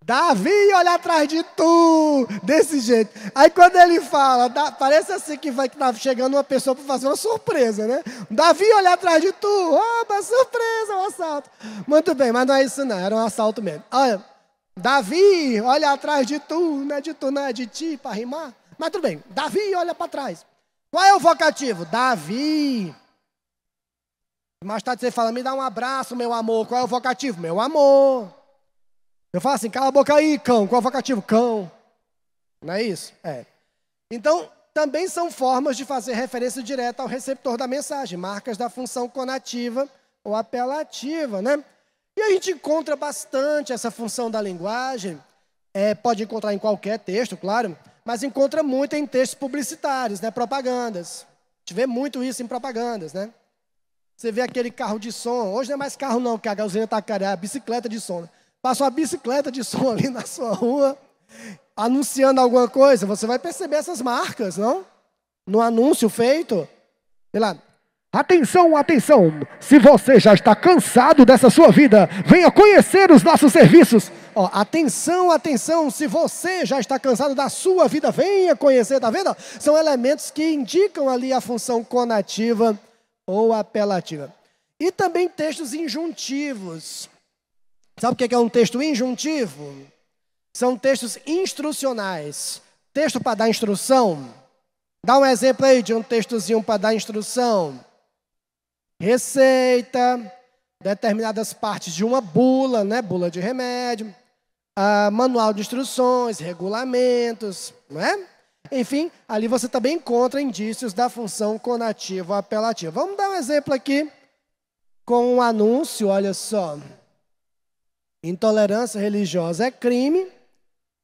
Davi, olha atrás de tu! Desse jeito. Aí quando ele fala, parece assim que tá chegando uma pessoa para fazer uma surpresa, né? Davi, olha atrás de tu! Opa, surpresa, um assalto. Muito bem, mas não é isso não, era um assalto mesmo. Olha, Davi, olha atrás de tu, não é de tu, não é de ti, para rimar. Mas tudo bem, Davi, olha para trás. Qual é o vocativo? Davi. Mais tarde você fala, me dá um abraço, meu amor. Qual é o vocativo? Meu amor. Eu falo assim, cala a boca aí, cão. Qual é o vocativo? Cão. Não é isso? É. Então, também são formas de fazer referência direta ao receptor da mensagem, marcas da função conativa ou apelativa, né? E a gente encontra bastante essa função da linguagem, pode encontrar em qualquer texto, claro, mas encontra muito em textos publicitários, né? Propagandas. A gente vê muito isso em propagandas, né? Você vê aquele carro de som, hoje não é mais carro não, que a gasolina está cara, é a bicicleta de som. Né? Passa uma bicicleta de som ali na sua rua, anunciando alguma coisa, você vai perceber essas marcas, não? No anúncio feito, sei lá. Atenção, atenção, se você já está cansado dessa sua vida, venha conhecer os nossos serviços. Ó, atenção, atenção, se você já está cansado da sua vida, venha conhecer, tá vendo? São elementos que indicam ali a função conativa ou apelativa. E também textos injuntivos. Sabe o que é um texto injuntivo? São textos instrucionais. Texto para dar instrução. Dá um exemplo aí de um textozinho para dar instrução. Receita, determinadas partes de uma bula, né? Bula de remédio, manual de instruções, regulamentos, não é? Enfim, ali você também encontra indícios da função conativa ou apelativa. Vamos dar um exemplo aqui com um anúncio, olha só. Intolerância religiosa é crime,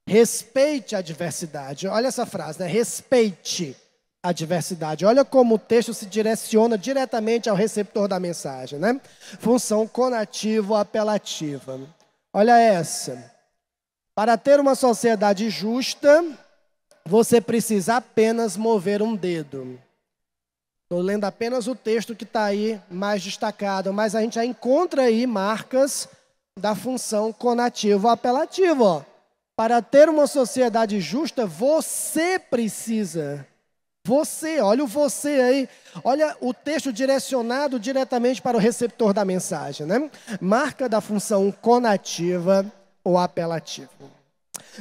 respeite a diversidade. Olha essa frase, né? Respeite a diversidade. Olha como o texto se direciona diretamente ao receptor da mensagem, né? Função conativa ou apelativa. Olha essa. Para ter uma sociedade justa, você precisa apenas mover um dedo. Estou lendo apenas o texto que está aí mais destacado, mas a gente já encontra aí marcas da função conativa ou apelativa. Ó. Para ter uma sociedade justa, você precisa. Você, olha o você aí. Olha o texto direcionado diretamente para o receptor da mensagem, né? Marca da função conativa ou apelativa.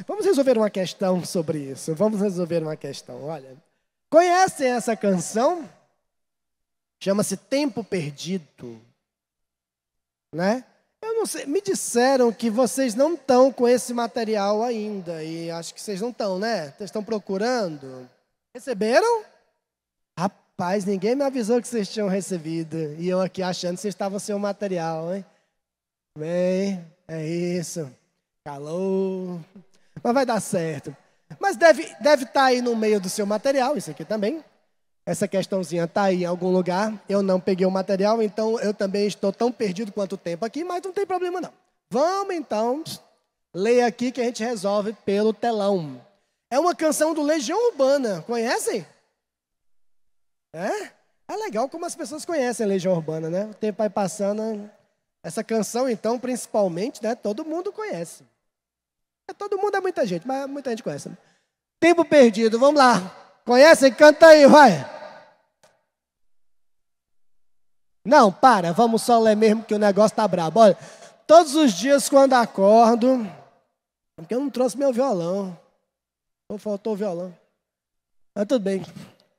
Vamos resolver uma questão sobre isso. Vamos resolver uma questão. Olha, conhecem essa canção? Chama-se Tempo Perdido, né? Eu não sei, me disseram que vocês não estão com esse material ainda, e acho que vocês não estão, né? Vocês estão procurando. Receberam? Rapaz, ninguém me avisou que vocês tinham recebido, e eu aqui achando que vocês estavam sem o material, hein? Bem, é isso. Calor. Mas vai dar certo. Mas deve estar aí no meio do seu material, isso aqui também. Essa questãozinha está aí em algum lugar. Eu não peguei o material, então eu também estou tão perdido quanto o tempo aqui, mas não tem problema não. Vamos então ler aqui que a gente resolve pelo telão. É uma canção do Legião Urbana, conhecem? É legal como as pessoas conhecem a Legião Urbana, né? O tempo vai passando. Essa canção, então, principalmente, né? Todo mundo conhece. Todo mundo é muita gente, mas muita gente conhece. Tempo Perdido, vamos lá. Conhecem? Canta aí, vai. Não, para, vamos só ler mesmo que o negócio tá brabo. Olha, todos os dias quando acordo, porque eu não trouxe meu violão. Ou faltou o violão. Mas tudo bem.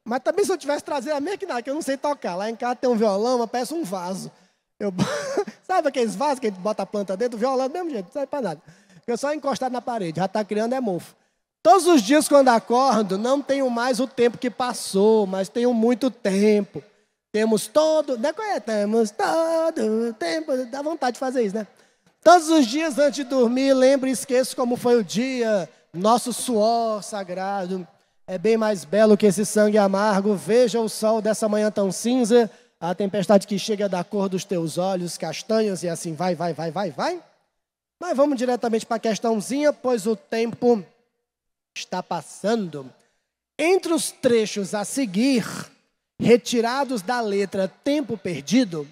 Mas também se eu tivesse trazido a minha que não, que eu não sei tocar. Lá em casa tem um violão, mas parece um vaso. Sabe aqueles vasos que a gente bota a planta dentro? O violão do mesmo jeito, não serve para nada. Fica só encostado na parede, já está criando mofo. Todos os dias quando acordo, não tenho mais o tempo que passou, mas tenho muito tempo. Temos todo o tempo, dá vontade de fazer isso, né? Todos os dias antes de dormir, lembro e esqueço como foi o dia, nosso suor sagrado. É bem mais belo que esse sangue amargo, veja o sol dessa manhã tão cinza, a tempestade que chega da cor dos teus olhos, castanhos, e assim vai. Mas vamos diretamente para a questãozinha, pois o tempo está passando. Entre os trechos a seguir, retirados da letra Tempo Perdido,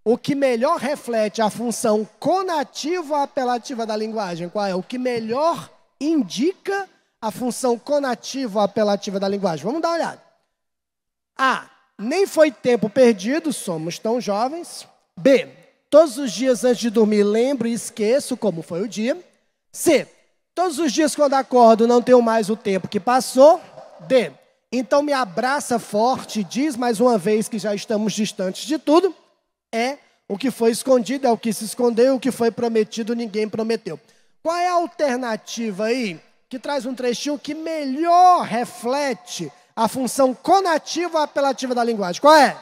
o que melhor reflete a função conativo-apelativa da linguagem? Qual é? O que melhor indica a função conativo-apelativa da linguagem? Vamos dar uma olhada. A. Nem foi tempo perdido, somos tão jovens. B. Todos os dias antes de dormir lembro e esqueço como foi o dia. C. Todos os dias quando acordo não tenho mais o tempo que passou. D. Então me abraça forte e diz mais uma vez que já estamos distantes de tudo. E. O que foi escondido é o que se escondeu, o que foi prometido ninguém prometeu. Qual é a alternativa aí que traz um trechinho que melhor reflete a função conativa apelativa da linguagem? Qual é?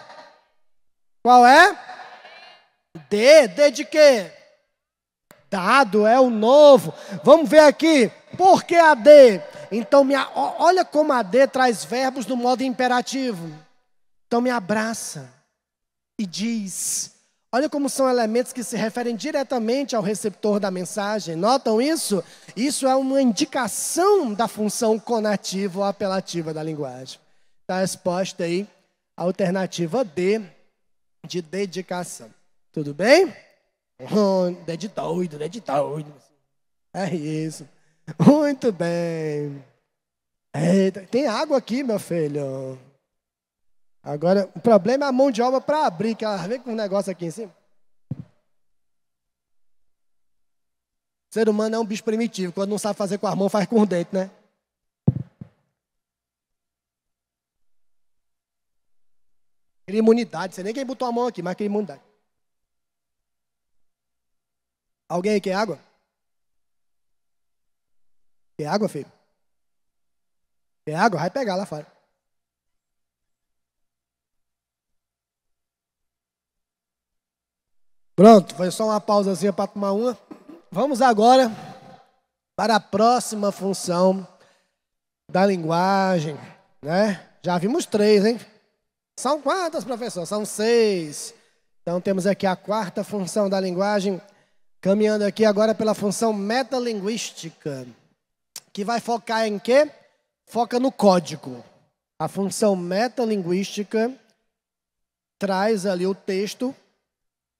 Qual é? D. D de quê? Dado, é o novo. Vamos ver aqui. Por que a D? Então, olha como a D traz verbos no modo imperativo. Então, me abraça e diz. Olha como são elementos que se referem diretamente ao receptor da mensagem. Notam isso? Isso é uma indicação da função conativa ou apelativa da linguagem. Está a resposta aí, a alternativa D, de dedicação. Tudo bem? D de doido, D de doido. É isso. Muito bem. Eita, tem água aqui, meu filho. Agora, o problema é a mão de obra para abrir, que ela vem com um negócio aqui em cima. O ser humano é um bicho primitivo. Quando não sabe fazer com as mãos, faz com os dentes, né? Cria imunidade. Sei nem quem botou a mão aqui, mas cria imunidade. Alguém aí quer água? Quer água, filho? Quer água? Vai pegar lá fora. Pronto, foi só uma pausazinha para tomar uma. Vamos agora para a próxima função da linguagem, né? Já vimos 3, hein? São quantas, professor? São 6. Então temos aqui a quarta função da linguagem, caminhando aqui agora pela função metalinguística, que vai focar em quê? Foca no código. A função metalinguística traz ali o texto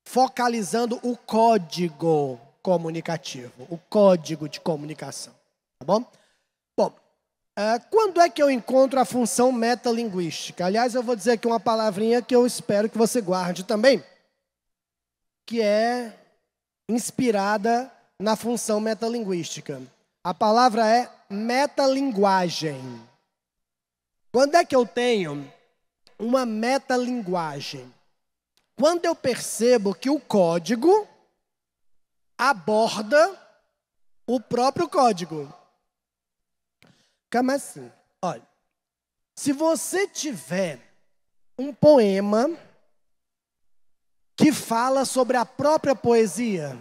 focalizando o código comunicativo, o código de comunicação, tá bom? Bom, quando é que eu encontro a função metalinguística? Aliás, eu vou dizer aqui uma palavrinha que eu espero que você guarde também, que é inspirada na função metalinguística. A palavra é metalinguagem. Quando é que eu tenho uma metalinguagem? Quando eu percebo que o código aborda o próprio código. Como assim? Olha, se você tiver um poema que fala sobre a própria poesia,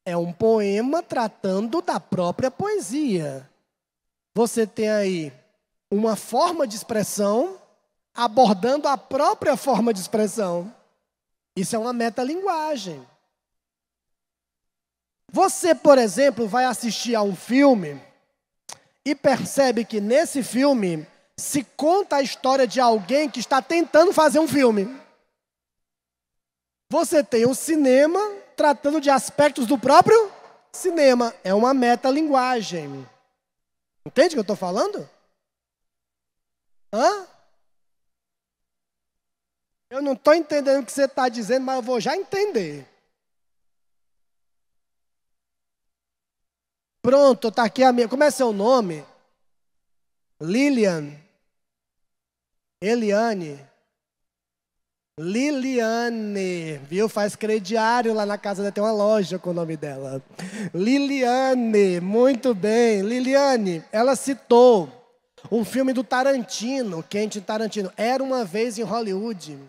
é um poema tratando da própria poesia. Você tem aí uma forma de expressão abordando a própria forma de expressão. Isso é uma metalinguagem. Você, por exemplo, vai assistir a um filme e percebe que nesse filme se conta a história de alguém que está tentando fazer um filme. Você tem um cinema tratando de aspectos do próprio cinema. É uma metalinguagem. Entende o que eu estou falando? Hã? Eu não estou entendendo o que você está dizendo, mas eu vou já entender. Pronto, está aqui a minha. Como é seu nome? Lilian. Eliane. Liliane. Viu? Faz crediário lá na casa dela. Tem uma loja com o nome dela. Liliane. Muito bem. Liliane, ela citou um filme do Tarantino, Quentin Tarantino. Era uma vez em Hollywood.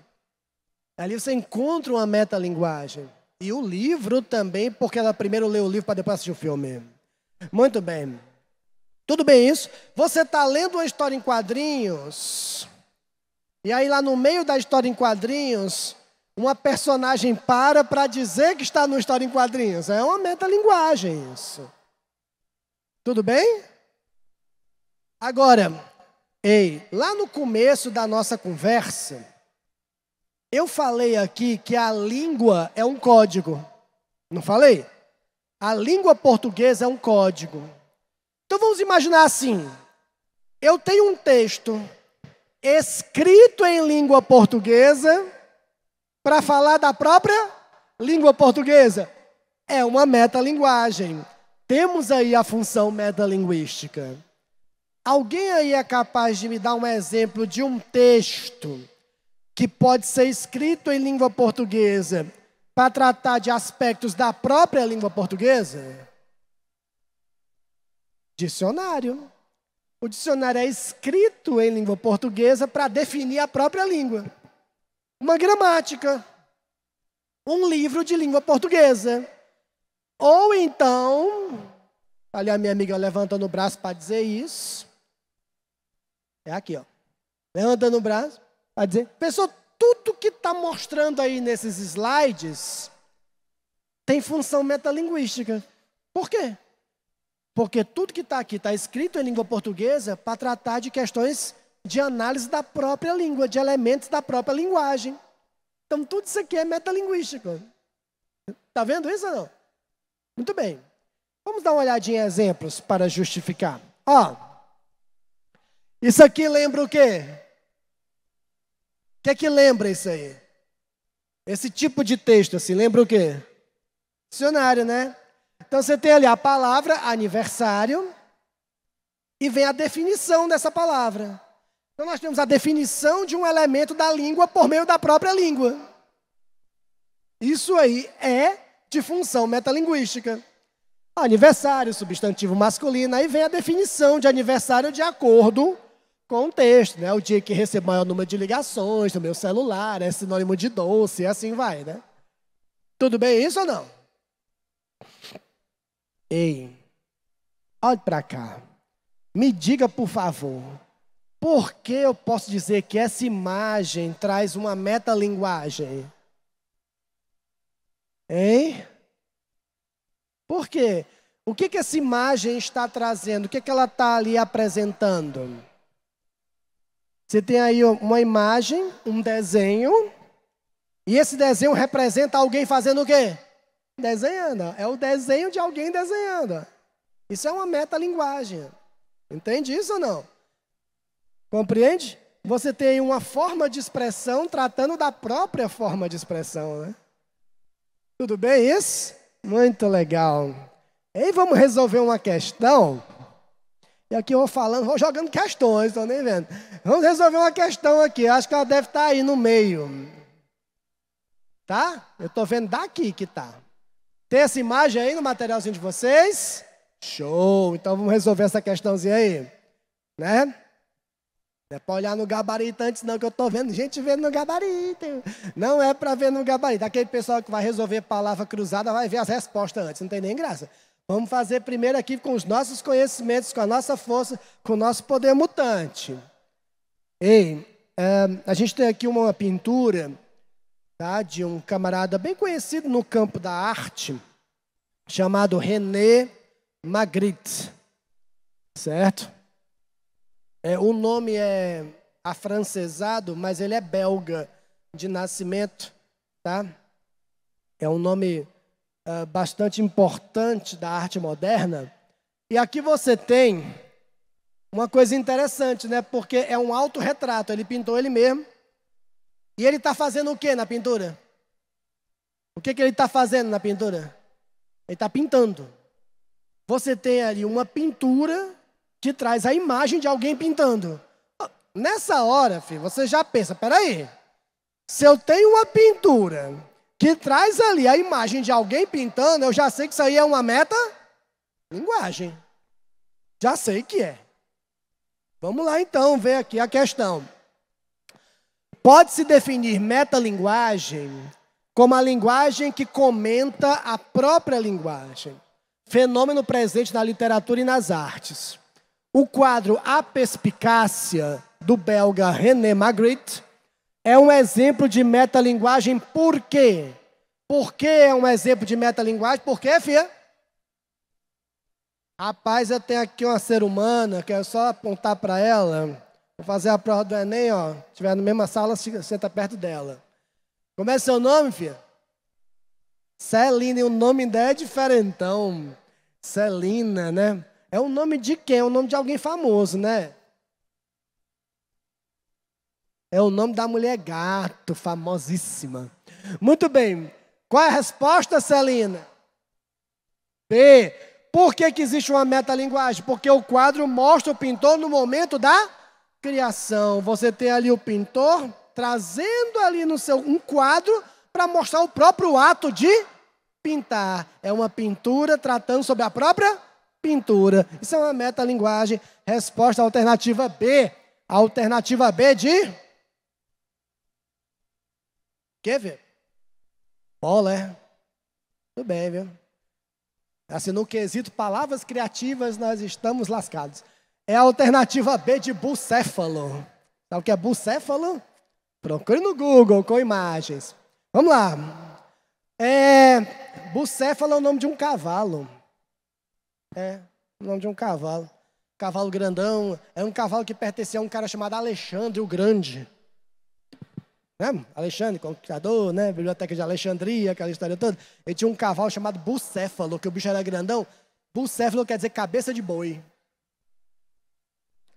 Ali você encontra uma metalinguagem. E o livro também, porque ela primeiro leu o livro para depois assistir o filme. Muito bem. Tudo bem isso? Você está lendo uma história em quadrinhos. E aí lá no meio da história em quadrinhos, uma personagem para dizer que está numa história em quadrinhos. É uma metalinguagem isso. Tudo bem? Agora, lá no começo da nossa conversa, eu falei aqui que a língua é um código. Não falei? A língua portuguesa é um código. Então vamos imaginar assim. Eu tenho um texto escrito em língua portuguesa para falar da própria língua portuguesa. É uma metalinguagem. Temos aí a função metalinguística. Alguém aí é capaz de me dar um exemplo de um texto que pode ser escrito em língua portuguesa para tratar de aspectos da própria língua portuguesa? Dicionário. O dicionário é escrito em língua portuguesa para definir a própria língua. Uma gramática. Um livro de língua portuguesa. Ou então, ali a minha amiga levantando o braço para dizer isso. É aqui, ó. Levantando o braço para dizer. Pessoal, tudo que está mostrando aí nesses slides tem função metalinguística. Por quê? Porque tudo que está aqui está escrito em língua portuguesa para tratar de questões de análise da própria língua, de elementos da própria linguagem. Então, tudo isso aqui é metalinguístico. Está vendo isso ou não? Muito bem. Vamos dar uma olhadinha em exemplos para justificar. Ó, isso aqui lembra o quê? O que é que lembra isso aí? Esse tipo de texto assim, lembra o quê? Dicionário, né? Então você tem ali a palavra aniversário e vem a definição dessa palavra. Então nós temos a definição de um elemento da língua por meio da própria língua. Isso aí é de função metalinguística. Aniversário, substantivo masculino, aí vem a definição de aniversário de acordo com o texto, né? O dia que recebo maior número de ligações do meu celular, é sinônimo de doce, e assim vai, né? Tudo bem isso ou não? Ei, olhe para cá. Me diga, por favor, por que eu posso dizer que essa imagem traz uma metalinguagem? Hein? Por quê? O que essa imagem está trazendo? O que ela está ali apresentando? Você tem aí uma imagem, um desenho, e esse desenho representa alguém fazendo o quê? Desenhando. É o desenho de alguém desenhando. Isso é uma metalinguagem. Entende isso ou não? Compreende? Você tem uma forma de expressão tratando da própria forma de expressão, né? Tudo bem isso? Muito legal. E vamos resolver uma questão. E aqui eu vou falando, vou jogando questões, estão nem vendo. Vamos resolver uma questão aqui. Acho que ela deve estar aí no meio. Tá? Eu estou vendo daqui que tá. Tem essa imagem aí no materialzinho de vocês? Show! Então vamos resolver essa questãozinha aí. Né? Não é para olhar no gabarito antes não, que eu estou vendo gente vendo no gabarito. Não é para ver no gabarito. Aquele pessoal que vai resolver palavra cruzada vai ver as respostas antes, não tem nem graça. Vamos fazer primeiro aqui com os nossos conhecimentos, com a nossa força, com o nosso poder mutante. A gente tem aqui uma pintura, tá, de um camarada bem conhecido no campo da arte, chamado René Magritte, certo? O nome é afrancesado, mas ele é belga de nascimento, tá? É um nome bastante importante da arte moderna. E aqui você tem uma coisa interessante, né? Porque é um autorretrato, ele pintou ele mesmo. E ele está fazendo o que na pintura? O que ele está fazendo na pintura? Ele está pintando. Você tem ali uma pintura que traz a imagem de alguém pintando. Nessa hora, filho, você já pensa, peraí, se eu tenho uma pintura que traz ali a imagem de alguém pintando, eu já sei que isso aí é uma metalinguagem. Já sei que é. Vamos lá então, ver aqui a questão. Pode-se definir metalinguagem como a linguagem que comenta a própria linguagem, fenômeno presente na literatura e nas artes. O quadro A Perspicácia, do belga René Magritte, é um exemplo de metalinguagem. Por quê? Por que é um exemplo de metalinguagem? Por quê, filha? Rapaz, eu tenho aqui uma ser humana, quero só apontar para ela. Vou fazer a prova do Enem, ó. Se estiver na mesma sala, senta perto dela. Como é seu nome, filha? Celina, e o nome dela é diferentão. Celina, né? É o nome de quem? É o nome de alguém famoso, né? É o nome da mulher gato, famosíssima. Muito bem. Qual é a resposta, Celina? B. Por que existe uma metalinguagem? Porque o quadro mostra o pintor no momento da criação. Você tem ali o pintor trazendo ali no seu um quadro para mostrar o próprio ato de pintar. É uma pintura tratando sobre a própria pintura. Isso é uma metalinguagem. Resposta alternativa B. Alternativa B de... Quer ver? Bola, é? Tudo bem, viu? Assim, no quesito palavras criativas, nós estamos lascados. É a alternativa B de bucéfalo. Sabe o que é bucéfalo? Procure no Google com imagens. Vamos lá. Bucéfalo é o nome de um cavalo. É, o nome de um cavalo. Cavalo grandão. É um cavalo que pertencia a um cara chamado Alexandre o Grande. Né? Alexandre, conquistador, né? Biblioteca de Alexandria, aquela história toda. Ele tinha um cavalo chamado bucéfalo, que o bicho era grandão. Bucéfalo quer dizer cabeça de boi.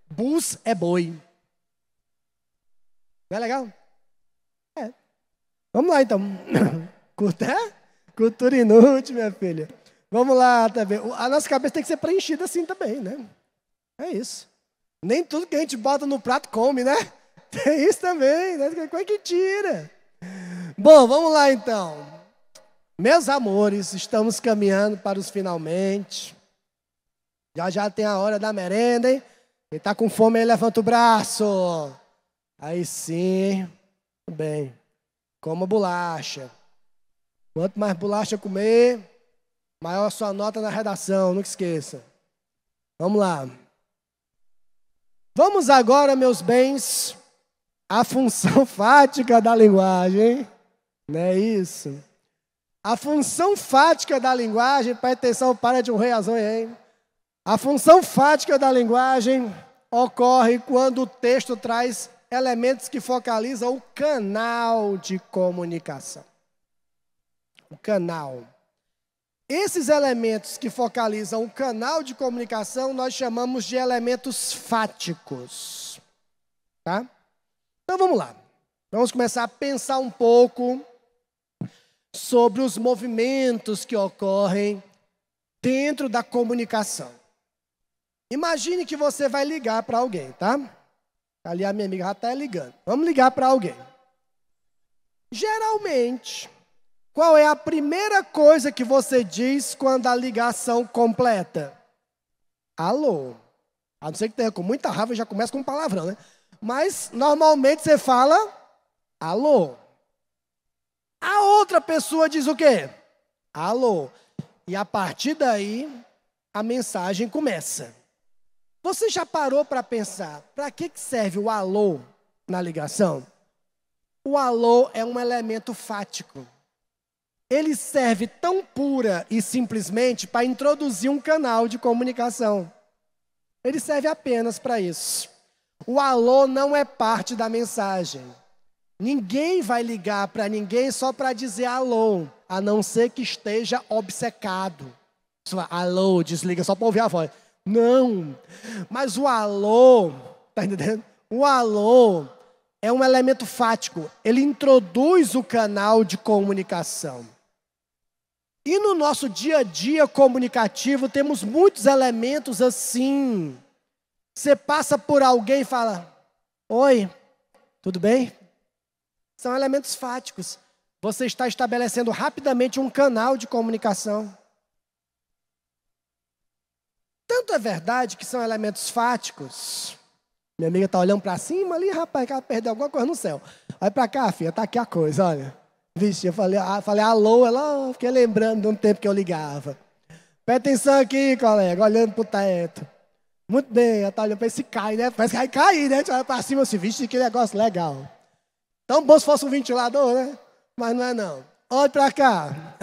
Bus é boi. Não é legal? É. Vamos lá, então. Cultura inútil, minha filha. Vamos lá também. A nossa cabeça tem que ser preenchida assim também, né? É isso. Nem tudo que a gente bota no prato come, né? Tem isso também, né? Como é que tira? Bom, vamos lá então. Meus amores, estamos caminhando para os finalmente. Já tem a hora da merenda, hein? Quem está com fome aí, levanta o braço. Aí sim. Tudo bem. Coma bolacha. Quanto mais bolacha comer, maior a sua nota na redação, nunca esqueça. Vamos lá. Vamos agora, meus bens, à função fática da linguagem. Não é isso? A função fática da linguagem, presta atenção, para de um reazão aí, hein? A função fática da linguagem ocorre quando o texto traz elementos que focalizam o canal de comunicação. O canal. Esses elementos que focalizam o canal de comunicação nós chamamos de elementos fáticos. Tá? Então vamos lá. Vamos começar a pensar um pouco sobre os movimentos que ocorrem dentro da comunicação. Imagine que você vai ligar para alguém, tá? Ali a minha amiga já está ligando. Vamos ligar para alguém. Geralmente, qual é a primeira coisa que você diz quando a ligação completa? Alô. A não ser que tenha com muita raiva e já começa com um palavrão, né? Mas, normalmente, você fala alô. A outra pessoa diz o quê? Alô. E a partir daí, a mensagem começa. Você já parou para pensar, para que serve o alô na ligação? O alô é um elemento fático. Ele serve tão pura e simplesmente para introduzir um canal de comunicação. Ele serve apenas para isso. O alô não é parte da mensagem. Ninguém vai ligar para ninguém só para dizer alô, a não ser que esteja obcecado. Alô, desliga só para ouvir a voz. Não, mas o alô, tá entendendo? O alô é um elemento fático. Ele introduz o canal de comunicação. E no nosso dia a dia comunicativo temos muitos elementos assim. Você passa por alguém e fala, oi, tudo bem? São elementos fáticos. Você está estabelecendo rapidamente um canal de comunicação. Tanto é verdade que são elementos fáticos. Minha amiga está olhando para cima ali, rapaz, que ela perdeu alguma coisa no céu. Olha para cá, filha, está aqui a coisa, olha. Vixe, eu falei alô, ela, fiquei lembrando de um tempo que eu ligava. Presta atenção aqui, colega, olhando para o teto. Muito bem, ela está olhando para esse cai, né? Parece que vai cair, né? A gente olha para cima assim, vixe, que negócio legal. Tão bom se fosse um ventilador, né? Mas não é não. Olha para cá.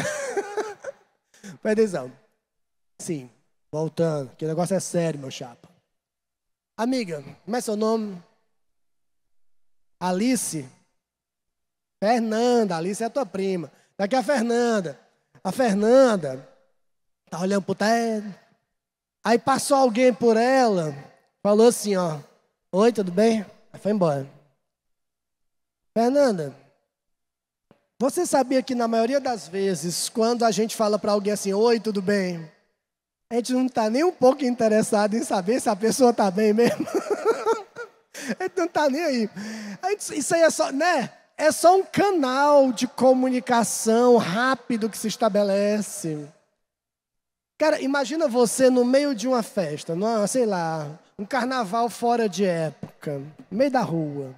Presta atenção. Sim. Voltando, que negócio é sério, meu chapa. Amiga, como é seu nome? Alice? Fernanda, Alice é a tua prima. Daqui é a Fernanda. A Fernanda tá olhando pro teto. Aí passou alguém por ela, falou assim, ó. Oi, tudo bem? Aí foi embora. Fernanda, você sabia que na maioria das vezes, quando a gente fala para alguém assim, oi, tudo bem? A gente não está nem um pouco interessado em saber se a pessoa está bem mesmo. A gente não está nem aí. Isso aí é só, né? É só um canal de comunicação rápido que se estabelece. Cara, imagina você no meio de uma festa, sei lá, um carnaval fora de época, no meio da rua.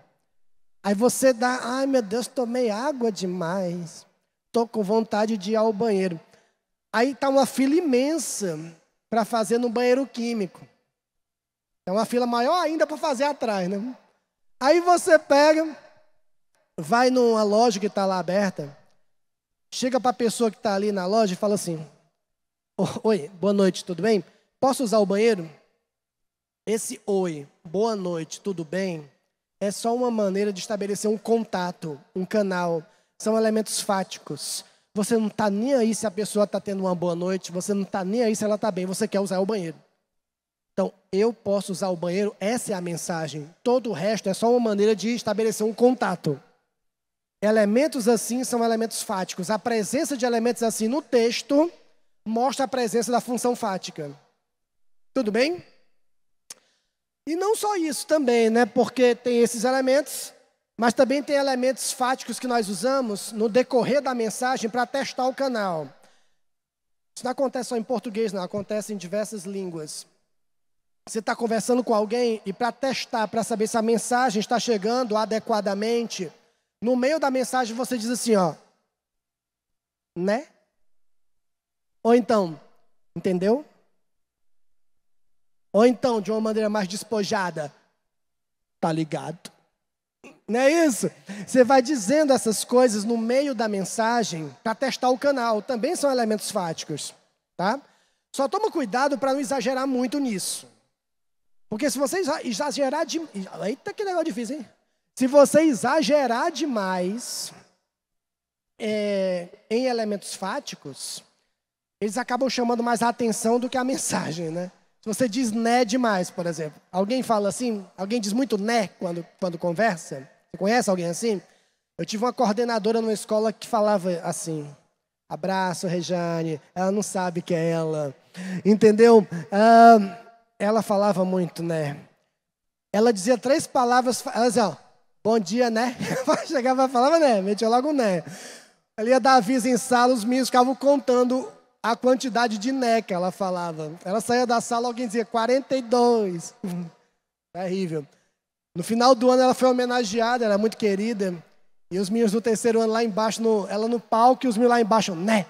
Aí você dá, ai meu Deus, tomei água demais. Estou com vontade de ir ao banheiro. Aí está uma fila imensa para fazer no banheiro químico. É uma fila maior ainda para fazer atrás, né? Aí você pega, vai numa loja que está lá aberta, chega para a pessoa que está ali na loja e fala assim, oi, boa noite, tudo bem? Posso usar o banheiro? Esse oi, boa noite, tudo bem? É só uma maneira de estabelecer um contato, um canal. São elementos fáticos. Você não está nem aí se a pessoa está tendo uma boa noite, você não está nem aí se ela está bem, você quer usar o banheiro. Então, eu posso usar o banheiro, essa é a mensagem. Todo o resto é só uma maneira de estabelecer um contato. Elementos assim são elementos fáticos. A presença de elementos assim no texto mostra a presença da função fática. Tudo bem? E não só isso também, né? Porque tem esses elementos, mas também tem elementos fáticos que nós usamos no decorrer da mensagem para testar o canal. Isso não acontece só em português, não. Acontece em diversas línguas. Você está conversando com alguém e para testar, para saber se a mensagem está chegando adequadamente, no meio da mensagem você diz assim, ó, né? Ou então, entendeu? Ou então, de uma maneira mais despojada, tá ligado? Não é isso? Você vai dizendo essas coisas no meio da mensagem para testar o canal. Também são elementos fáticos, tá? Só toma cuidado para não exagerar muito nisso. Porque se você exagerar demais... Eita, que negócio difícil, hein? Se você exagerar demais em elementos fáticos, eles acabam chamando mais a atenção do que a mensagem, né? Se você diz né demais, por exemplo. Alguém fala assim, alguém diz muito né quando conversa. Você conhece alguém assim? Eu tive uma coordenadora numa escola que falava assim, abraço, Rejane, ela não sabe que é ela. Entendeu? Ela falava muito, né? Ela dizia 3 palavras, ela dizia, ó, bom dia, né? Chegava e falava, né? Metia logo né. Ela ia dar aviso em sala, os meninos ficavam contando a quantidade de né que ela falava. Ela saía da sala, alguém dizia 42. Terrível. No final do ano ela foi homenageada, era muito querida. E os meninos do 3º ano lá embaixo, ela no palco e os meninos lá embaixo, né.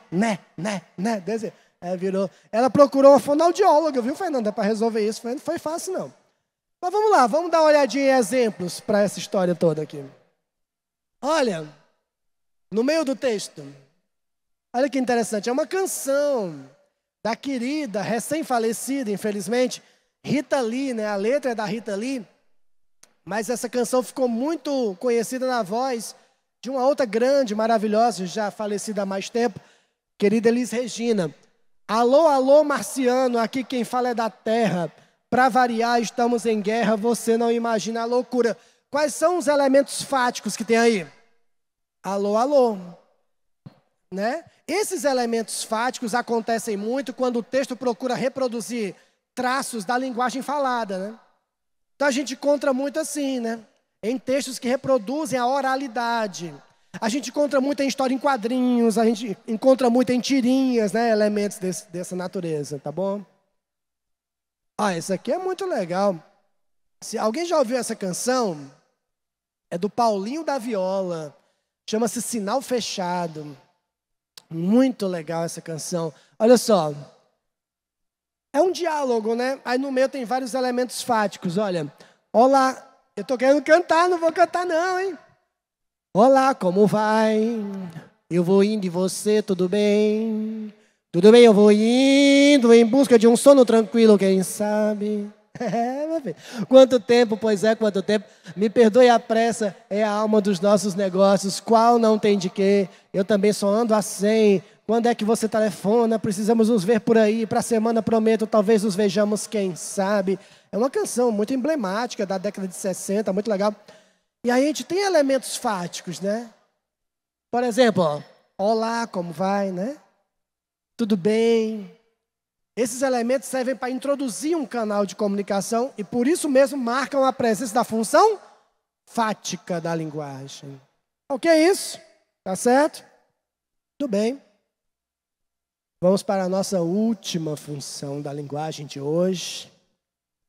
Virou. Ela procurou uma fonoaudióloga, viu, Fernanda, para resolver isso. Não foi fácil, não. Mas vamos lá, vamos dar uma olhadinha em exemplos para essa história toda aqui. Olha, no meio do texto, olha que interessante, é uma canção da querida, recém-falecida, infelizmente, Rita Lee, né? A letra é da Rita Lee, mas essa canção ficou muito conhecida na voz de uma outra grande, maravilhosa, já falecida há mais tempo, querida Elis Regina. Alô, alô, marciano, aqui quem fala é da terra. Para variar, estamos em guerra, você não imagina a loucura. Quais são os elementos fáticos que tem aí? Alô, alô. Né? Esses elementos fáticos acontecem muito quando o texto procura reproduzir traços da linguagem falada. Né? Então a gente encontra muito assim, né? Em textos que reproduzem a oralidade. A gente encontra muito em história em quadrinhos, a gente encontra muito em tirinhas, né? Elementos dessa natureza, tá bom? Isso aqui é muito legal. Se alguém já ouviu essa canção, é do Paulinho da Viola. Chama-se Sinal Fechado. Muito legal essa canção. Olha só. É um diálogo, né? Aí no meio tem vários elementos fáticos. Olha. Olá. Eu tô querendo cantar, não vou cantar não, hein? Olá, como vai? Eu vou indo e você, tudo bem? Tudo bem, eu vou indo em busca de um sono tranquilo, quem sabe? Meu filho. Quanto tempo, pois é, quanto tempo. Me perdoe a pressa, é a alma dos nossos negócios. Qual não tem de quê? Eu também só ando a 100. Quando é que você telefona? Precisamos nos ver por aí. Para a semana, prometo, talvez nos vejamos, quem sabe? É uma canção muito emblemática da década de 60, muito legal. E aí a gente tem elementos fáticos, né? Por exemplo, ó, olá, como vai, né? Tudo bem? Esses elementos servem para introduzir um canal de comunicação e por isso mesmo marcam a presença da função fática da linguagem. O que é isso? Tá certo? Tudo bem. Vamos para a nossa última função da linguagem de hoje.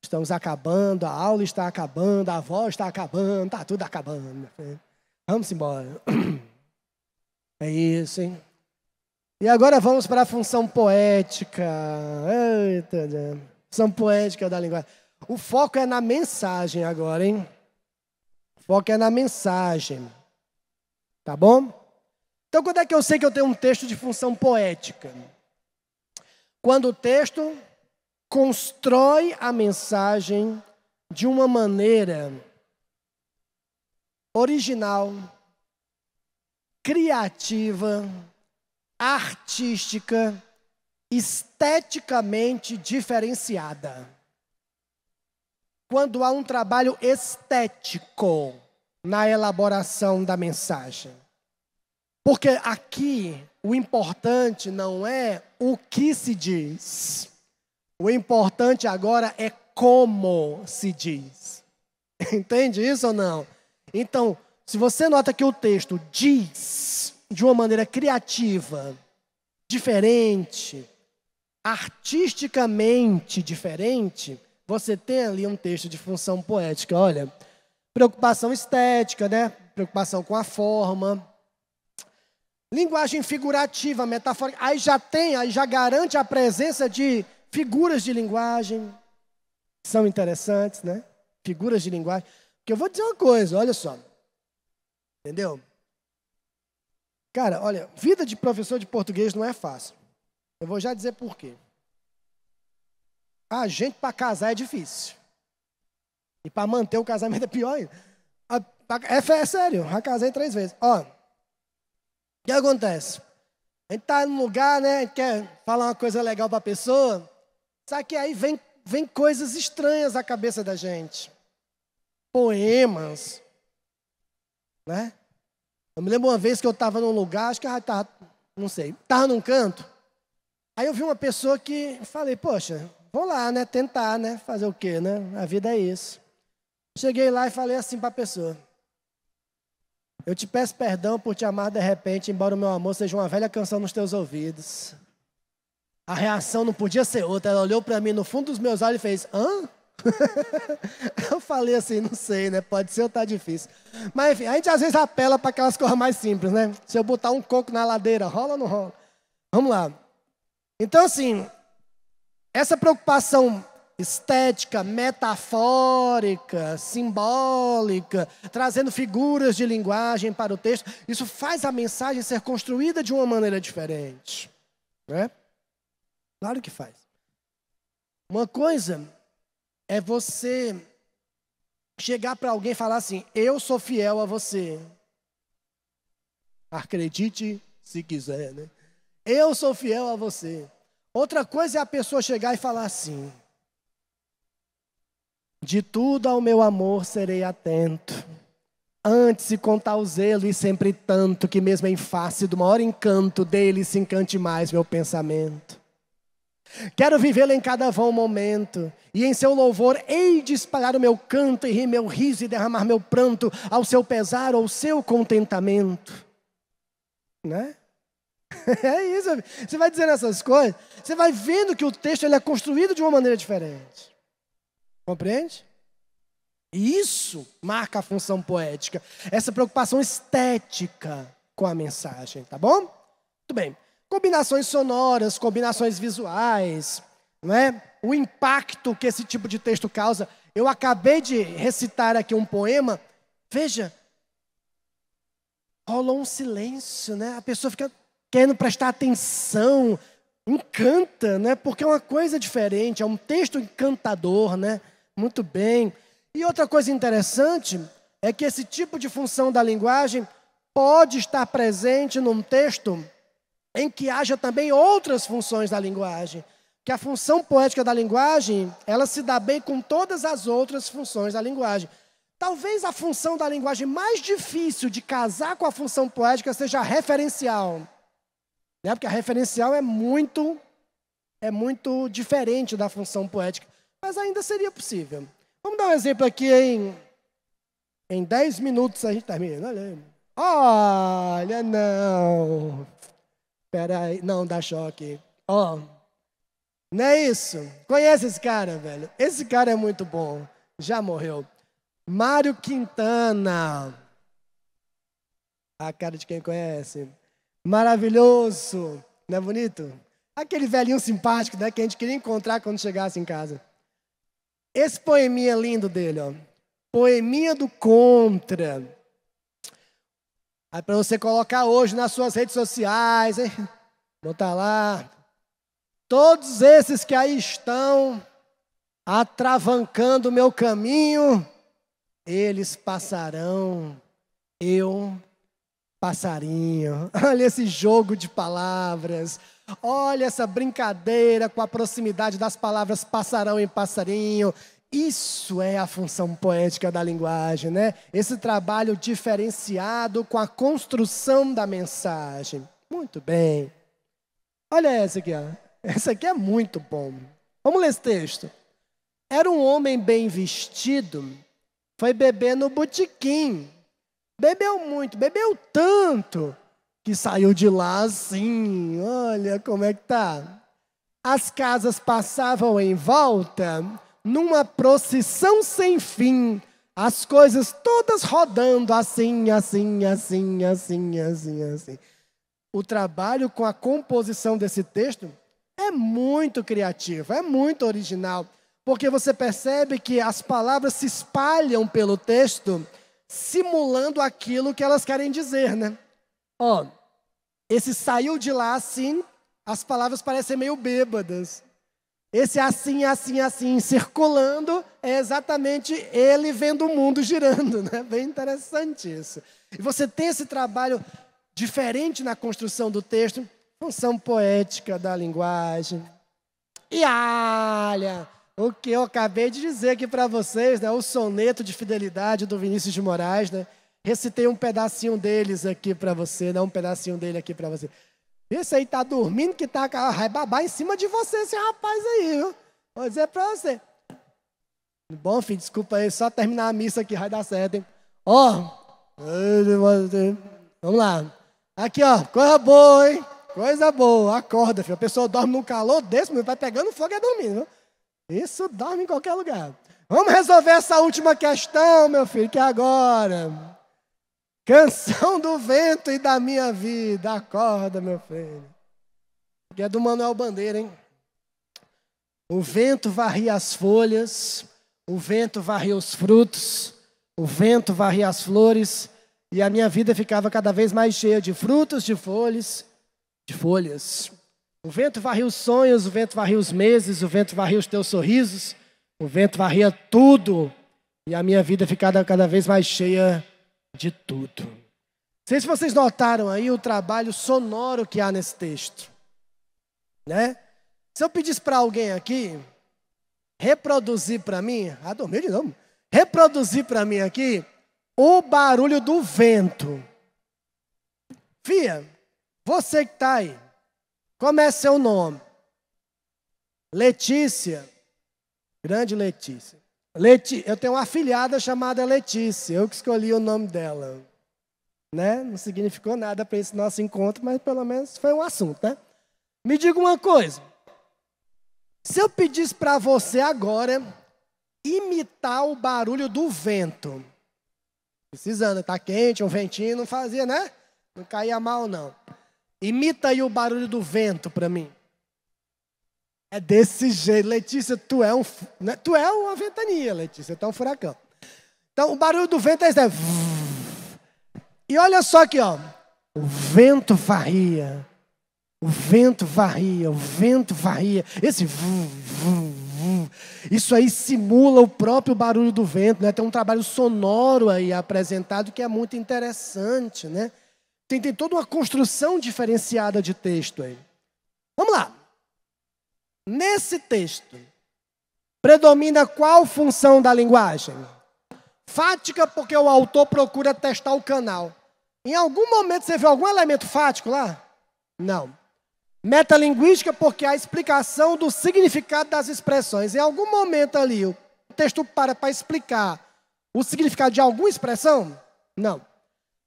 Estamos acabando, a aula está acabando, a voz está acabando, está tudo acabando. Vamos embora. É isso, hein? E agora vamos para a função poética. Eita, função poética da linguagem. O foco é na mensagem agora, hein? O foco é na mensagem. Tá bom? Então, quando é que eu sei que eu tenho um texto de função poética? Quando o texto constrói a mensagem de uma maneira original, criativa, artística, esteticamente diferenciada. Quando há um trabalho estético na elaboração da mensagem. Porque aqui o importante não é o que se diz. O importante agora é como se diz. Entende isso ou não? Então, se você nota que o texto diz de uma maneira criativa, diferente, artisticamente diferente, você tem ali um texto de função poética. Olha, preocupação estética, né? Preocupação com a forma. Linguagem figurativa, metafórica. Aí já garante a presença de figuras de linguagem. São interessantes, né? Figuras de linguagem. Porque eu vou dizer uma coisa, olha só. Entendeu? Cara, olha, vida de professor de português não é fácil. Eu vou já dizer por quê. A gente para casar é difícil. E para manter o casamento é pior ainda. É sério, já casei 3 vezes. Ó, o que acontece? A gente tá num lugar, né, a gente quer falar uma coisa legal para a pessoa, só que aí vem coisas estranhas à cabeça da gente. Poemas, né? Eu me lembro uma vez que eu estava num lugar, acho que eu estava, não sei, estava num canto, Aí eu vi uma pessoa que falei, poxa, vou lá, né? Tentar, né? Fazer o quê, né? A vida é isso. Cheguei lá e falei assim para a pessoa. Eu te peço perdão por te amar de repente, embora o meu amor seja uma velha canção nos teus ouvidos. A reação não podia ser outra. Ela olhou para mim no fundo dos meus olhos e fez, hã? Eu falei assim, não sei, né? Pode ser ou tá difícil. Mas enfim, a gente às vezes apela para aquelas coisas mais simples, né? Se eu botar um coco na ladeira, rola ou não rola? Vamos lá. Então assim, essa preocupação estética, metafórica, simbólica, trazendo figuras de linguagem para o texto, isso faz a mensagem ser construída de uma maneira diferente. Né? Claro que faz. Uma coisa é você chegar para alguém e falar assim, eu sou fiel a você. Acredite se quiser, né? Eu sou fiel a você. Outra coisa é a pessoa chegar e falar assim, de tudo ao meu amor serei atento, antes se contar o zelo e sempre tanto, que mesmo em face do maior encanto dele se encante mais meu pensamento. Quero vivê-lo em cada vão momento, e em seu louvor hei de espalhar o meu canto, e rir meu riso e derramar meu pranto, ao seu pesar ou seu contentamento. Né? É isso, você vai dizendo essas coisas, você vai vendo que o texto ele é construído de uma maneira diferente. Compreende? E isso marca a função poética, essa preocupação estética com a mensagem, tá bom? Muito bem. Combinações sonoras, combinações visuais, não é? O impacto que esse tipo de texto causa. Eu acabei de recitar aqui um poema, veja, rolou um silêncio, né? A pessoa fica querendo prestar atenção, encanta, né? Porque é uma coisa diferente, é um texto encantador, né? Muito bem. E outra coisa interessante é que esse tipo de função da linguagem pode estar presente num texto em que haja também outras funções da linguagem. Que a função poética da linguagem, ela se dá bem com todas as outras funções da linguagem. Talvez a função da linguagem mais difícil de casar com a função poética seja a referencial. Né? Porque a referencial é muito diferente da função poética. Mas ainda seria possível. Vamos dar um exemplo aqui em 10 minutos a gente termina. Olha, não. Espera aí, não dá choque. Ó, não é isso? Conhece esse cara, velho? Esse cara é muito bom. Já morreu. Mário Quintana. A cara de quem conhece. Maravilhoso. Não é bonito? Aquele velhinho simpático, né, que a gente queria encontrar quando chegasse em casa. Esse poeminha lindo dele, ó. Poeminha do Contra. Aí para você colocar hoje nas suas redes sociais, hein? Botar lá. Todos esses que aí estão atravancando o meu caminho, eles passarão, eu passarinho. Olha esse jogo de palavras. Olha essa brincadeira com a proximidade das palavras passarão e passarinho. Isso é a função poética da linguagem, né? Esse trabalho diferenciado com a construção da mensagem. Muito bem. Olha essa aqui, ó. Essa aqui é muito bom. Vamos ler esse texto. Era um homem bem vestido, foi beber no botequim. Bebeu muito, bebeu tanto, que saiu de lá assim, olha como é que tá. As casas passavam em volta, numa procissão sem fim, as coisas todas rodando assim, assim, assim, assim, assim, assim. O trabalho com a composição desse texto é muito criativo, é muito original, porque você percebe que as palavras se espalham pelo texto, simulando aquilo que elas querem dizer, né? Ó, esse saiu de lá assim, as palavras parecem meio bêbadas. Esse assim, assim, assim, circulando, é exatamente ele vendo o mundo girando, né? Bem interessante isso. E você tem esse trabalho diferente na construção do texto, função poética da linguagem. E olha, o que eu acabei de dizer aqui para vocês, né? O soneto de fidelidade do Vinícius de Moraes, né? Recitei um pedacinho deles aqui para você, um pedacinho dele aqui para você. Esse aí tá dormindo que vai babar em cima de você, esse rapaz aí, viu? Vou dizer pra você. Bom, filho, desculpa aí, só terminar a missa aqui, vai dar certo, hein? Ó, vamos lá. Aqui, ó, coisa boa, hein? Coisa boa, acorda, filho. A pessoa dorme num calor desse, mas vai pegando fogo e dormindo, viu? Isso dorme em qualquer lugar. Vamos resolver essa última questão, meu filho, que é agora. Canção do vento e da minha vida. Acorda, meu filho. Que é do Manuel Bandeira, hein? O vento varria as folhas, o vento varria os frutos, o vento varria as flores, e a minha vida ficava cada vez mais cheia de frutos, de folhas. O vento varria os sonhos, o vento varria os meses, o vento varria os teus sorrisos, o vento varria tudo, e a minha vida ficava cada vez mais cheia de tudo. Não sei se vocês notaram aí o trabalho sonoro que há nesse texto, né? Se eu pedisse para alguém aqui reproduzir para mim, dormiu de novo, reproduzir para mim aqui o barulho do vento. Fia, você que está aí, como é seu nome? Letícia, grande Letícia. Eu tenho uma afilhada chamada Letícia, eu que escolhi o nome dela. Né? Não significou nada para esse nosso encontro, mas pelo menos foi um assunto, né? Me diga uma coisa. Se eu pedisse para você agora imitar o barulho do vento, precisando, tá quente, um ventinho, não fazia, né? Não caía mal, não. Imita aí o barulho do vento para mim. É desse jeito, Letícia, tu é uma ventania, Letícia, tu é um furacão. Então, o barulho do vento é esse, né? E olha só aqui, ó. O vento varria. O vento varria, o vento varria. Esse isso aí simula o próprio barulho do vento, né? Tem um trabalho sonoro aí apresentado que é muito interessante, né? Tem toda uma construção diferenciada de texto aí. Vamos lá. Nesse texto, predomina qual função da linguagem? Fática, porque o autor procura testar o canal. Em algum momento você viu algum elemento fático lá? Não. Metalinguística, porque a explicação do significado das expressões. Em algum momento ali, o texto para explicar o significado de alguma expressão? Não.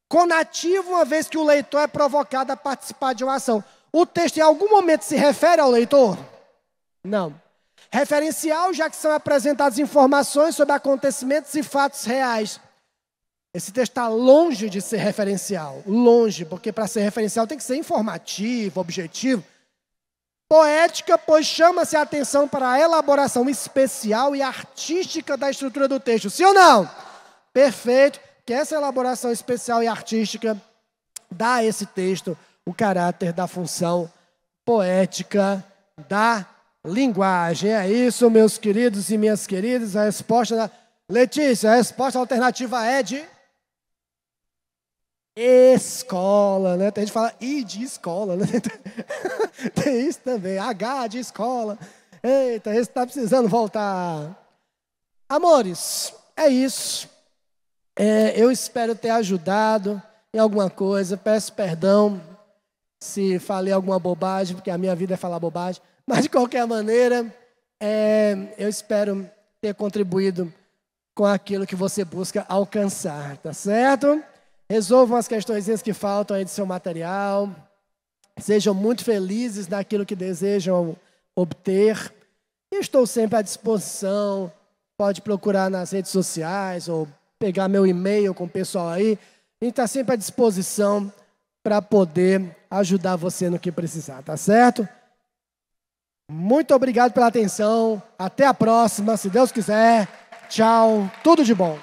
Conativo, uma vez que o leitor é provocado a participar de uma ação. O texto em algum momento se refere ao leitor? Não. Referencial, já que são apresentadas informações sobre acontecimentos e fatos reais. Esse texto está longe de ser referencial. Longe, porque para ser referencial tem que ser informativo, objetivo. Poética, pois chama-se a atenção para a elaboração especial e artística da estrutura do texto. Sim ou não? Perfeito. Que essa elaboração especial e artística dá a esse texto o caráter da função poética da linguagem. É isso, meus queridos e minhas queridas. A resposta da Letícia, a resposta alternativa é de escola, né? Tem gente que fala I de escola, né? Tem isso também, H de escola. Eita, esse está precisando voltar. Amores, é isso. Eu espero ter ajudado em alguma coisa. Peço perdão se falei alguma bobagem, porque a minha vida é falar bobagem. Mas, de qualquer maneira, eu espero ter contribuído com aquilo que você busca alcançar, tá certo? Resolvam as questões que faltam aí do seu material. Sejam muito felizes naquilo que desejam obter. Eu estou sempre à disposição. Pode procurar nas redes sociais ou pegar meu e-mail com o pessoal aí. A gente está sempre à disposição para poder ajudar você no que precisar, tá certo? Muito obrigado pela atenção. Até a próxima, se Deus quiser. Tchau. Tudo de bom.